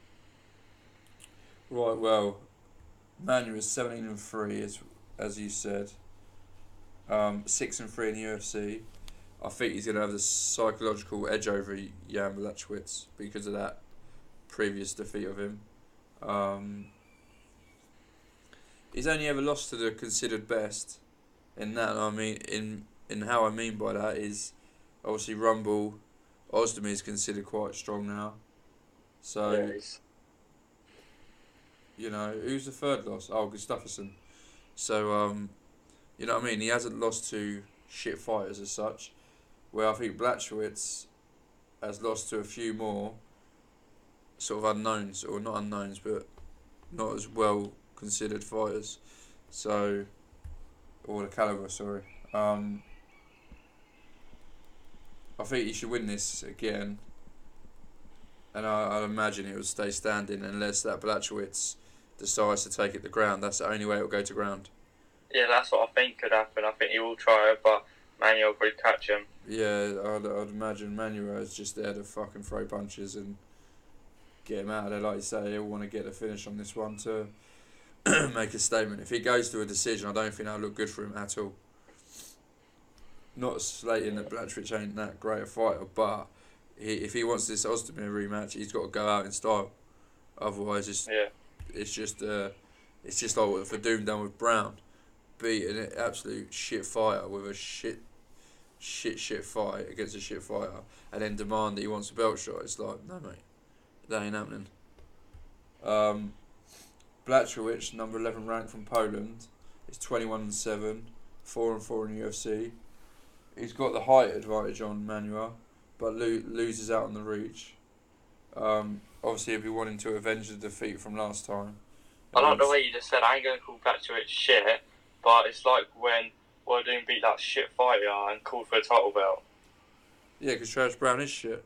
Right, well, Manuel is 17-3, as you said. 6-3 in the UFC. I think he's going to have the psychological edge over Jan Blachowicz because of that previous defeat of him. He's only ever lost to the considered best. In that, I mean, in how I mean by that is, obviously Rumble, Ozdemir is considered quite strong now. So, you know, who's the third loss? Oh, Gustafsson. So, you know what I mean? He hasn't lost to shit fighters as such. Where I think Blachowicz has lost to a few more sort of unknowns, or not unknowns, but not as well considered fighters. So, or the caliber, sorry. I think he should win this again. And I'd imagine it will stay standing unless that Blachowicz decides to take it to ground. That's the only way it will go to ground. Yeah, that's what I think could happen. I think he will try it, but Manuel will probably catch him. Yeah, I'd imagine Manuel is just there to fucking throw punches and get him out of there. Like you say, he'll want to get the finish on this one to make a statement. If he goes to a decision, I don't think that'll look good for him at all. Not slating that Blachowicz ain't that great a fighter, but if he wants this Ozdemir rematch, he's got to go out in style. Otherwise, it's just like what Werdum done with Brown, beat an absolute shit fighter with a shit fight against a shit fighter, and then demand that he wants a belt shot. It's like, no mate, that ain't happening. Blachowicz, number 11 ranked from Poland, is 21-7, 4-4 in the UFC. He's got the height advantage on Manuel, but loses out on the reach. Obviously, if he wanted to avenge the defeat from last time. I like the way you just said, I ain't going to call Blachowicz shit, but it's like when Werdum beat that shit fighter and called for a title belt. Yeah, because Travis Brown is shit.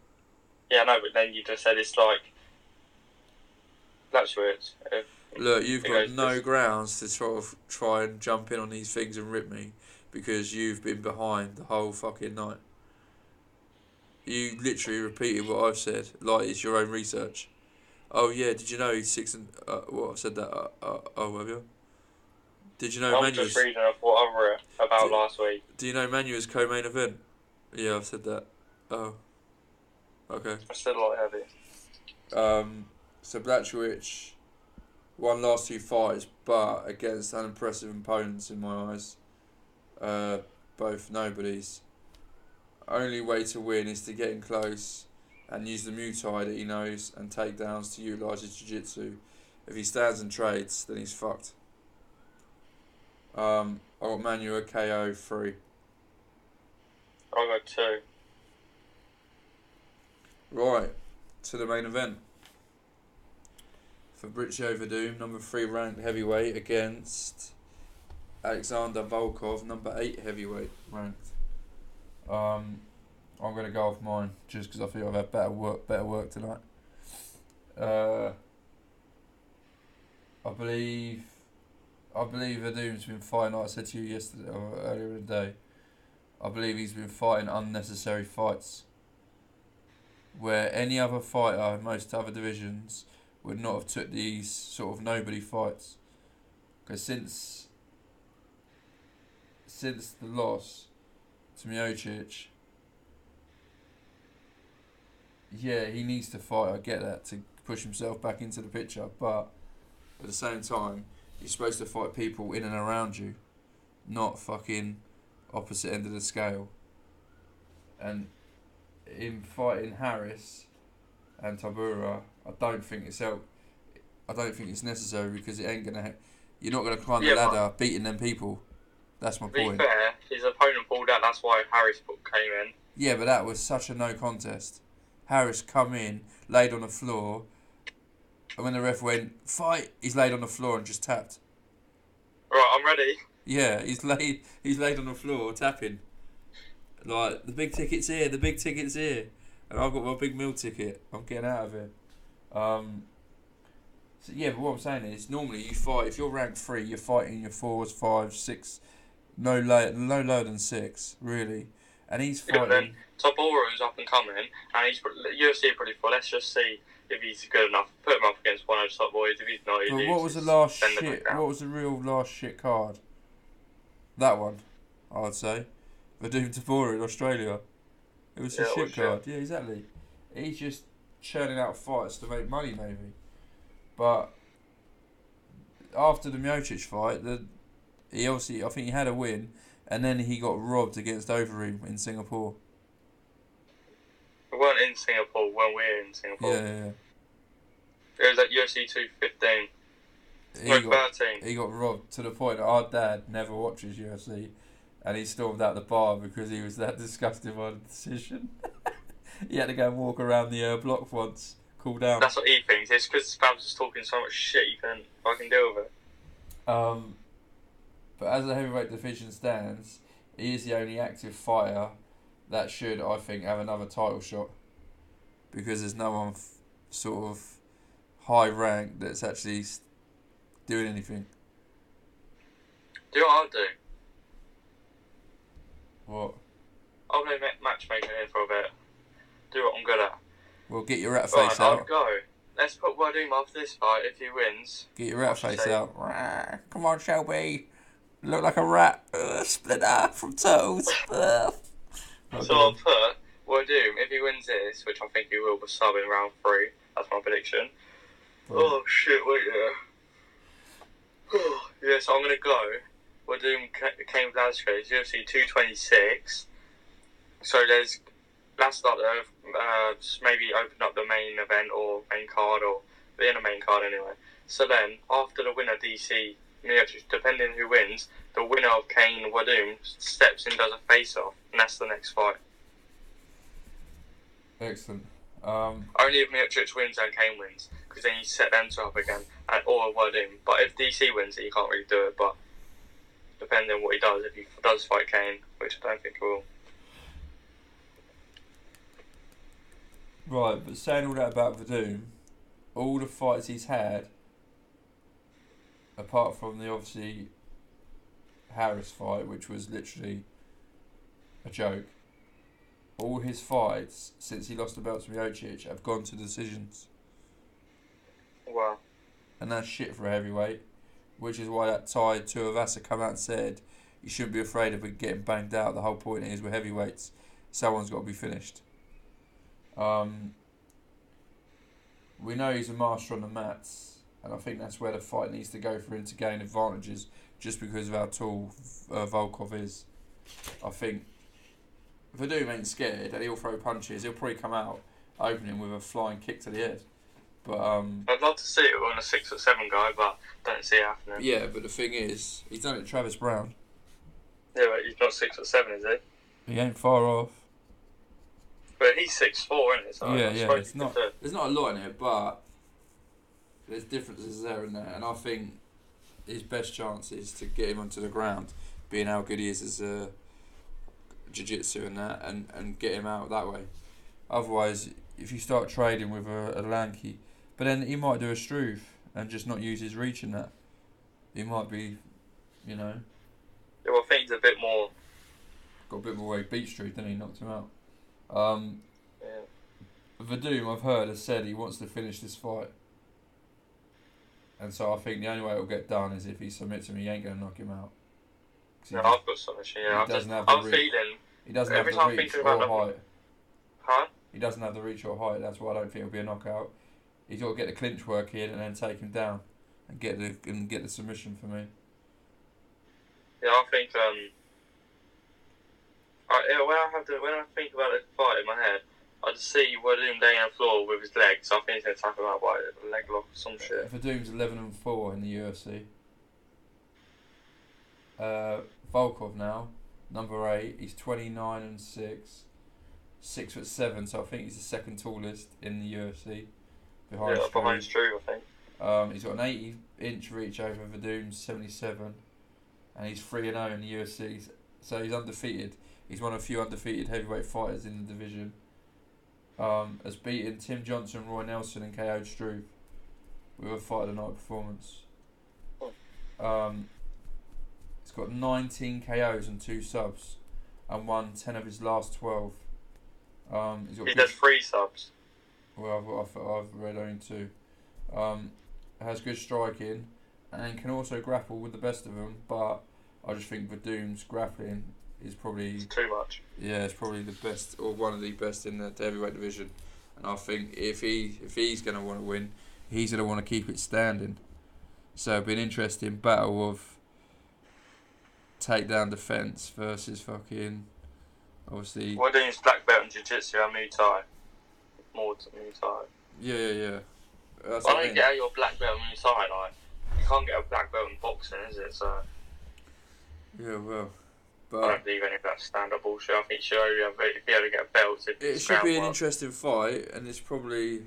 Yeah, no, but then you just said it's like Blachowicz. Look, you've got no grounds to sort of try and jump in on these things and rip me because you've been behind the whole fucking night. You literally repeated what I've said, like it's your own research. Oh yeah, did you know he's 6 and... what, I said that, oh have you? Did you know I'm just reading off what I read about last week. Do you know Manuel's co-main event? Yeah, I've said that. Oh. Okay. I said a lot heavy. So Blachowicz won last 2 fights, but against unimpressive opponents in my eyes. Both nobodies. Only way to win is to get in close and use the Muay Thai that he knows and takedowns to utilise his jiu-jitsu. If he stands and trades, then he's fucked. I got Manuel KO 3. I got 2. Right, to the main event. Fabricio Werdum, number 3 ranked heavyweight, against Alexander Volkov, number 8 heavyweight ranked. I'm going to go off mine just because I feel I've had better work tonight. I believe Werdum's been fighting, like I said to you yesterday or earlier in the day. I believe he's been fighting unnecessary fights where any other fighter in most other divisions would not have took these sort of nobody fights. Because since the loss to Miocic, yeah, he needs to fight, I get that, to push himself back into the picture, but at the same time, you're supposed to fight people in and around you, not fucking opposite end of the scale. And in fighting Harris and Tabura, I don't think it's necessary because it ain't gonna. You're not gonna climb the ladder beating them people. That's my point. To be fair, his opponent pulled out. That's why Harris came in. Yeah, but that was such a no contest. Harris come in, laid on the floor, and when the ref went fight, he's laid on the floor and just tapped. Right, I'm ready. Yeah, he's laid on the floor tapping. Like, the big ticket's here, and I've got my big meal ticket. I'm getting out of here. So yeah, but what I'm saying is, normally you fight, if you're ranked 3, you're fighting your 4s, 5s, 6, no lower than 6, really. And he's fighting. Then Tabora is up and coming, and he's UFC pretty full. Let's just see if he's good enough. Put him up against one of the top boys. If he's not, he loses. What was the last shit? What was the real last shit card? That one, I would say. Werdum Tabora in Australia. It was a shit card. Shit. Yeah, exactly. He's just churning out fights to make money, maybe. But after the Miocic fight, he obviously, I think he had a win, and then he got robbed against Overeem in Singapore. We weren't in Singapore when we were in Singapore. Yeah. It was at UFC 215. He got robbed to the point that our dad never watches UFC, and he stormed out the bar because he was that disgusted by the decision. He had to go and walk around the block once, cool down. That's what he thinks. It's because Fabs was talking so much shit you couldn't fucking deal with it. But as the heavyweight division stands, he is the only active fighter that should, I think, have another title shot, because there's no one sort of high rank that's actually doing anything. Do you know what I'll do? What? I'll play matchmaker here for a bit. Do what I'm good at. Well, get your rat face out. I'll go. Let's put Werdum after this fight if he wins. Get your rat face out. Come on, Shelby. Look like a rat. Splinter from Turtles. So I'll put Werdum, if he wins this, which I think he will, sub in round 3. That's my prediction. Oh shit, wait there. Yeah, so I'm going to go. Werdum Cain Velasquez, UFC 226. So let's start there. Maybe open up the main event or main card, or in a main card anyway. So then, after the winner DC Miocic, depending who wins, the winner of Cain Werdum steps in, does a face-off, and that's the next fight. Excellent. Only if Miocic wins and Cain wins, because then you set them two up again, or Werdum. But if DC wins it, you can't really do it. But depending on what he does, if he does fight Cain, which I don't think he will. Right, but saying all that about Werdum, all the fights he's had, apart from the obviously Harris fight, which was literally a joke, all his fights since he lost the belt to Miocic have gone to decisions. Wow. And that's shit for a heavyweight, which is why that Ty Tuivasa come out and said you shouldn't be afraid of it getting banged out. The whole point is we're heavyweights, someone's got to be finished. We know he's a master on the mats, and I think that's where the fight needs to go for him to gain advantages, just because of how tall Volkov is. I think Werdum ain't scared, and he'll throw punches. He'll probably come out opening with a flying kick to the head. But I'd love to see it on a 6'7" guy, but don't see it happening. Yeah, but the thing is, he's done it to Travis Brown. Yeah, but he's not 6'7", is he? He ain't far off. But he's 6'4", isn't it? So yeah. It's not. There's not a lot in it, but there's differences there and there. And I think his best chance is to get him onto the ground, being how good he is as a jiu-jitsu and that, and get him out that way. Otherwise, if you start trading with a lanky, but then he might do a Struve and just not use his reach in that. He might be, Yeah, well, I think he's a bit more. Got a bit more weight. Beat Struve, then he knocked him out. Yeah. Werdum, I've heard, has said he wants to finish this fight. And so I think the only way it'll get done is if he submits him, he ain't going to knock him out. No, I've got submission, yeah. I'm feeling... He doesn't have the reach or height. Huh? He doesn't have the reach or height, that's why I don't think it'll be a knockout. He's got to get the clinch work in and then take him down and get the submission for me. Yeah, I think when I think about the fight in my head, I just see Werdum laying on the floor with his legs. So I think he's going to tap him out by a leg lock or some shit. Werdum's 11-4 in the UFC. Volkov now, number 8. He's 29-6, 6'7", so I think he's the second tallest in the UFC. Behind Struve, I think. He's got an 80-inch reach over Werdum's 77, and he's 3-0 in the UFC. So he's undefeated. He's one of a few undefeated heavyweight fighters in the division. Has beaten Tim Johnson, Roy Nelson, and KO'd Struve with a fight of the night performance. He's got 19 KOs and 2 subs, and won 10 of his last 12. He does 3 subs. Well, I've read only 2. Has good striking, and can also grapple with the best of them. But I just think Werdum's grappling is probably... It's too much. Yeah, it's probably the best, or one of the best in the heavyweight division. And I think if he's going to want to win, he's going to want to keep it standing. So it'll be an interesting battle of takedown defence versus fucking, obviously... Werdum's black belt in Jiu-Jitsu and Muay Thai. More to Muay Thai. Yeah. That's I don't get how you're a black belt in Muay Thai, like, you can't get a black belt in boxing, is it? So... Yeah, well... I don't believe any of that stand-up bullshit. I think if you ever get a belt, it should be an interesting fight, and it's probably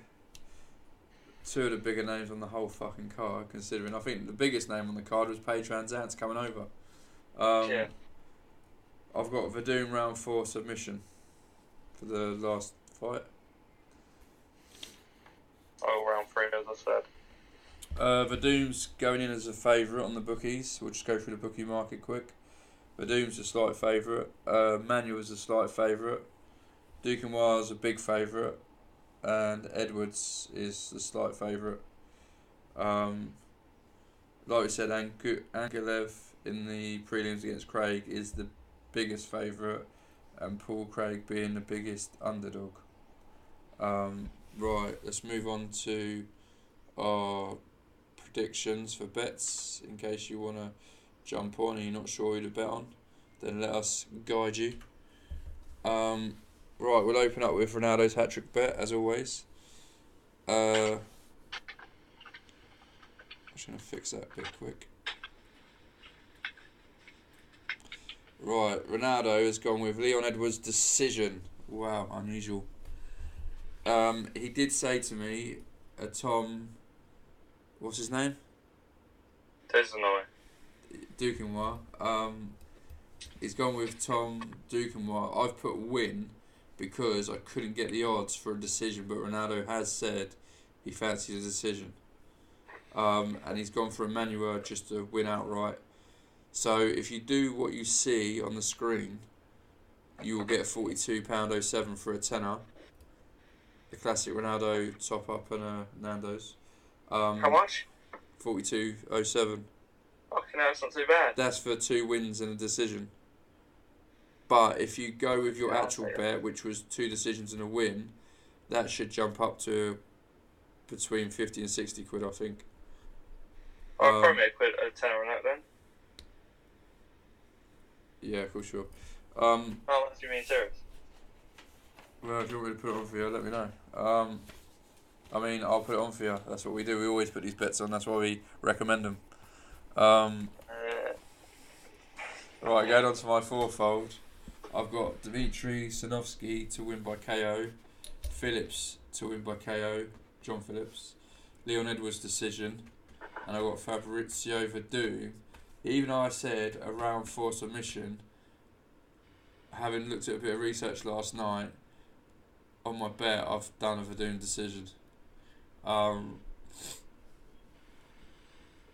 two of the bigger names on the whole fucking card, considering I think the biggest name on the card was Patron Zant's coming over. Yeah. I've got Werdum round 4 submission for the last fight. Oh, round 3, as I said. Werdum's going in as a favourite on the bookies. We'll just go through the bookie market quick. Werdum's a slight favourite. Manuel's a slight favourite. Duquesnois a big favourite. And Edwards is a slight favourite. Like we said, Ankalaev in the prelims against Craig is the biggest favourite, and Paul Craig being the biggest underdog. Right, let's move on to our predictions for bets, in case you want to jump on and you're not sure who to bet on, then let us guide you. Right, we'll open up with Ronaldo's hat-trick bet, as always. I'm just going to fix that a bit quick. Right, Ronaldo has gone with Leon Edwards' decision. Wow, unusual. He did say to me, Tom... What's his name? Duquesnois. He's gone with Tom Duquesnois. I've put win because I couldn't get the odds for a decision, but Ronaldo has said he fancies a decision. And he's gone for Emmanuel just to win outright. So if you do what you see on the screen, you will get a £42.07 for a tenner. The classic Ronaldo top up and a Nando's. How much? £42.07. Fucking hell, it's not too bad. That's for 2 wins and a decision. But if you go with your actual bet, which was 2 decisions and a win, that should jump up to between 50 and 60 quid, I think. I'll throw me a tenner on that then. Yeah, cool, sure. How much do you mean serious? Well, if you want me to put it on for you, let me know. I mean, I'll put it on for you. That's what we do. We always put these bets on. That's why we recommend them. Right, going on to my fourfold. I've got Dmitry, Sosnovskiy to win by KO, Phillips to win by KO, John Phillips, Leon Edwards decision, and I've got Fabricio Werdum. Even though I said a round 4 submission, having looked at a bit of research last night, on my bet I've done a Werdum decision. A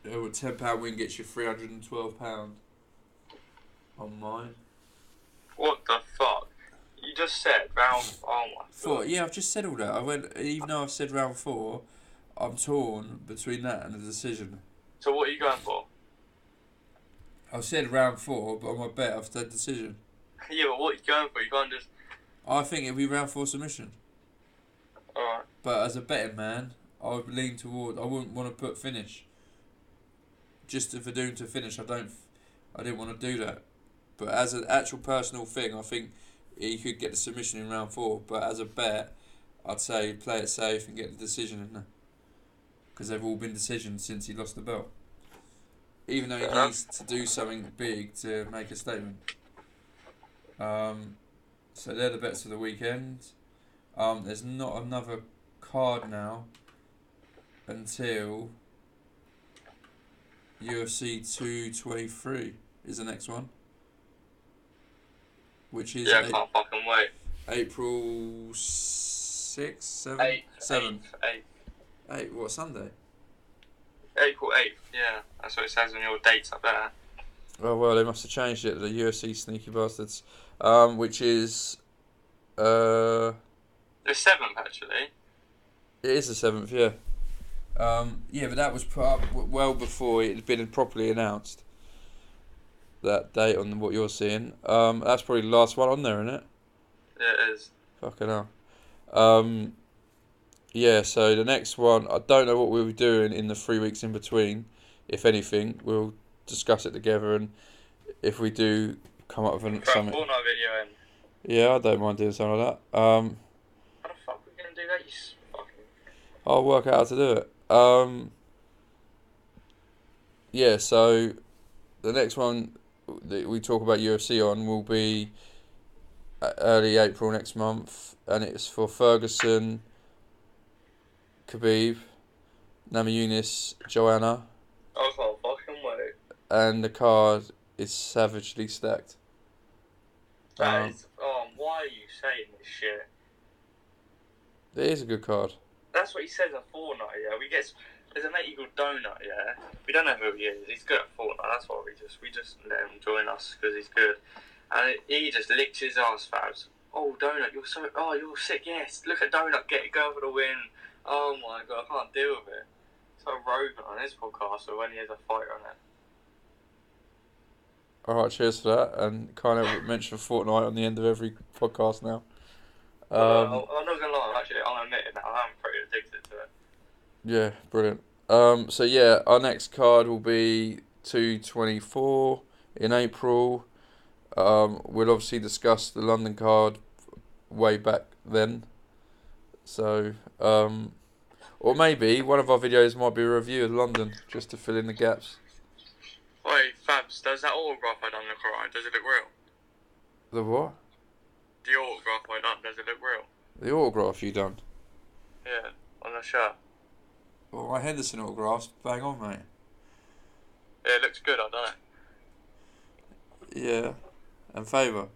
£10 win gets you £312 on mine. What the fuck? You just said round... Oh my 4. God. Yeah, I've just said all that. I went, even though I've said round 4, I'm torn between that and the decision. So what are you going for? I've said round 4, but on my bet I've said decision. Yeah, but what are you going for? You can't just... I think it'll be round 4 submission. Alright. But as a betting man, I would lean toward... I wouldn't want to put finish. Just for doing to finish, I didn't want to do that. But as an actual personal thing, I think he could get the submission in round 4. But as a bet, I'd say play it safe and get the decision in there. Because they've all been decisions since he lost the belt. Even though he needs to do something big to make a statement. So they're the bets for the weekend. There's not another card now until UFC 223 is the next one. Which is I can't fucking wait. April 6th, 7th? 8th. 7th. 8th. 8th, what, Sunday? April 8th, yeah. That's what it says on your dates up there. Oh, well, they must have changed it, the UFC sneaky bastards. Which is... The 7th, actually. It is the 7th, yeah. Yeah, but that was put up well before it had been properly announced. that date on what you're seeing. That's probably the last one on there, isn't it? Yeah, it is. Fucking hell. Yeah, so the next one, I don't know what we'll be doing in the 3 weeks in between. If anything, we'll discuss it together, and if we do come up with something. Fortnite video in. Yeah, I don't mind doing something like that. How the fuck are we gonna do that? You fucking. I'll work out how to do it. Yeah, so the next one that we talk about UFC on will be early April next month, and it's for Ferguson, Khabib, Namajunas, Joanna, I can't fucking wait. and the card is savagely stacked. That is. Why are you saying this shit? It is a good card. That's what he says at Fortnite, yeah. There's a matey called Donut, yeah. We don't know who he is. He's good at Fortnite. That's why we just let him join us because he's good. And he just licks his ass, Fabs. Oh, Donut, you're sick. Yes, look at Donut go for the win. Oh my god, I can't deal with it. So Rogan on his podcast, or when he has a fight on it. Alright, cheers for that. And can't ever mention Fortnite on the end of every podcast now. I'm not gonna lie, actually, I'm admitting that I'm pretty addicted to it. Yeah, brilliant. So yeah, our next card will be 224 in April. We'll obviously discuss the London card way back then. So, or maybe one of our videos might be a review of London, just to fill in the gaps. Wait, Fabs, does that autograph I done look alright? Does it look real? The what? The autograph I done, does it look real? The autograph you done? Yeah, on the shirt. Well, my Henderson autograph's bang on, mate. Yeah, it looks good, I done it. Yeah, and favour.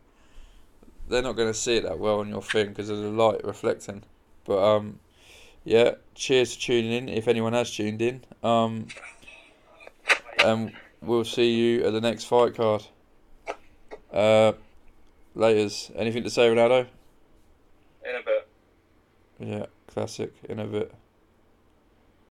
They're not going to see it that well on your thing because of the light reflecting. But yeah, cheers for tuning in. If anyone has tuned in, and we'll see you at the next fight card. Laters. Anything to say, Ronaldo? In a bit. Yeah, classic. In a bit.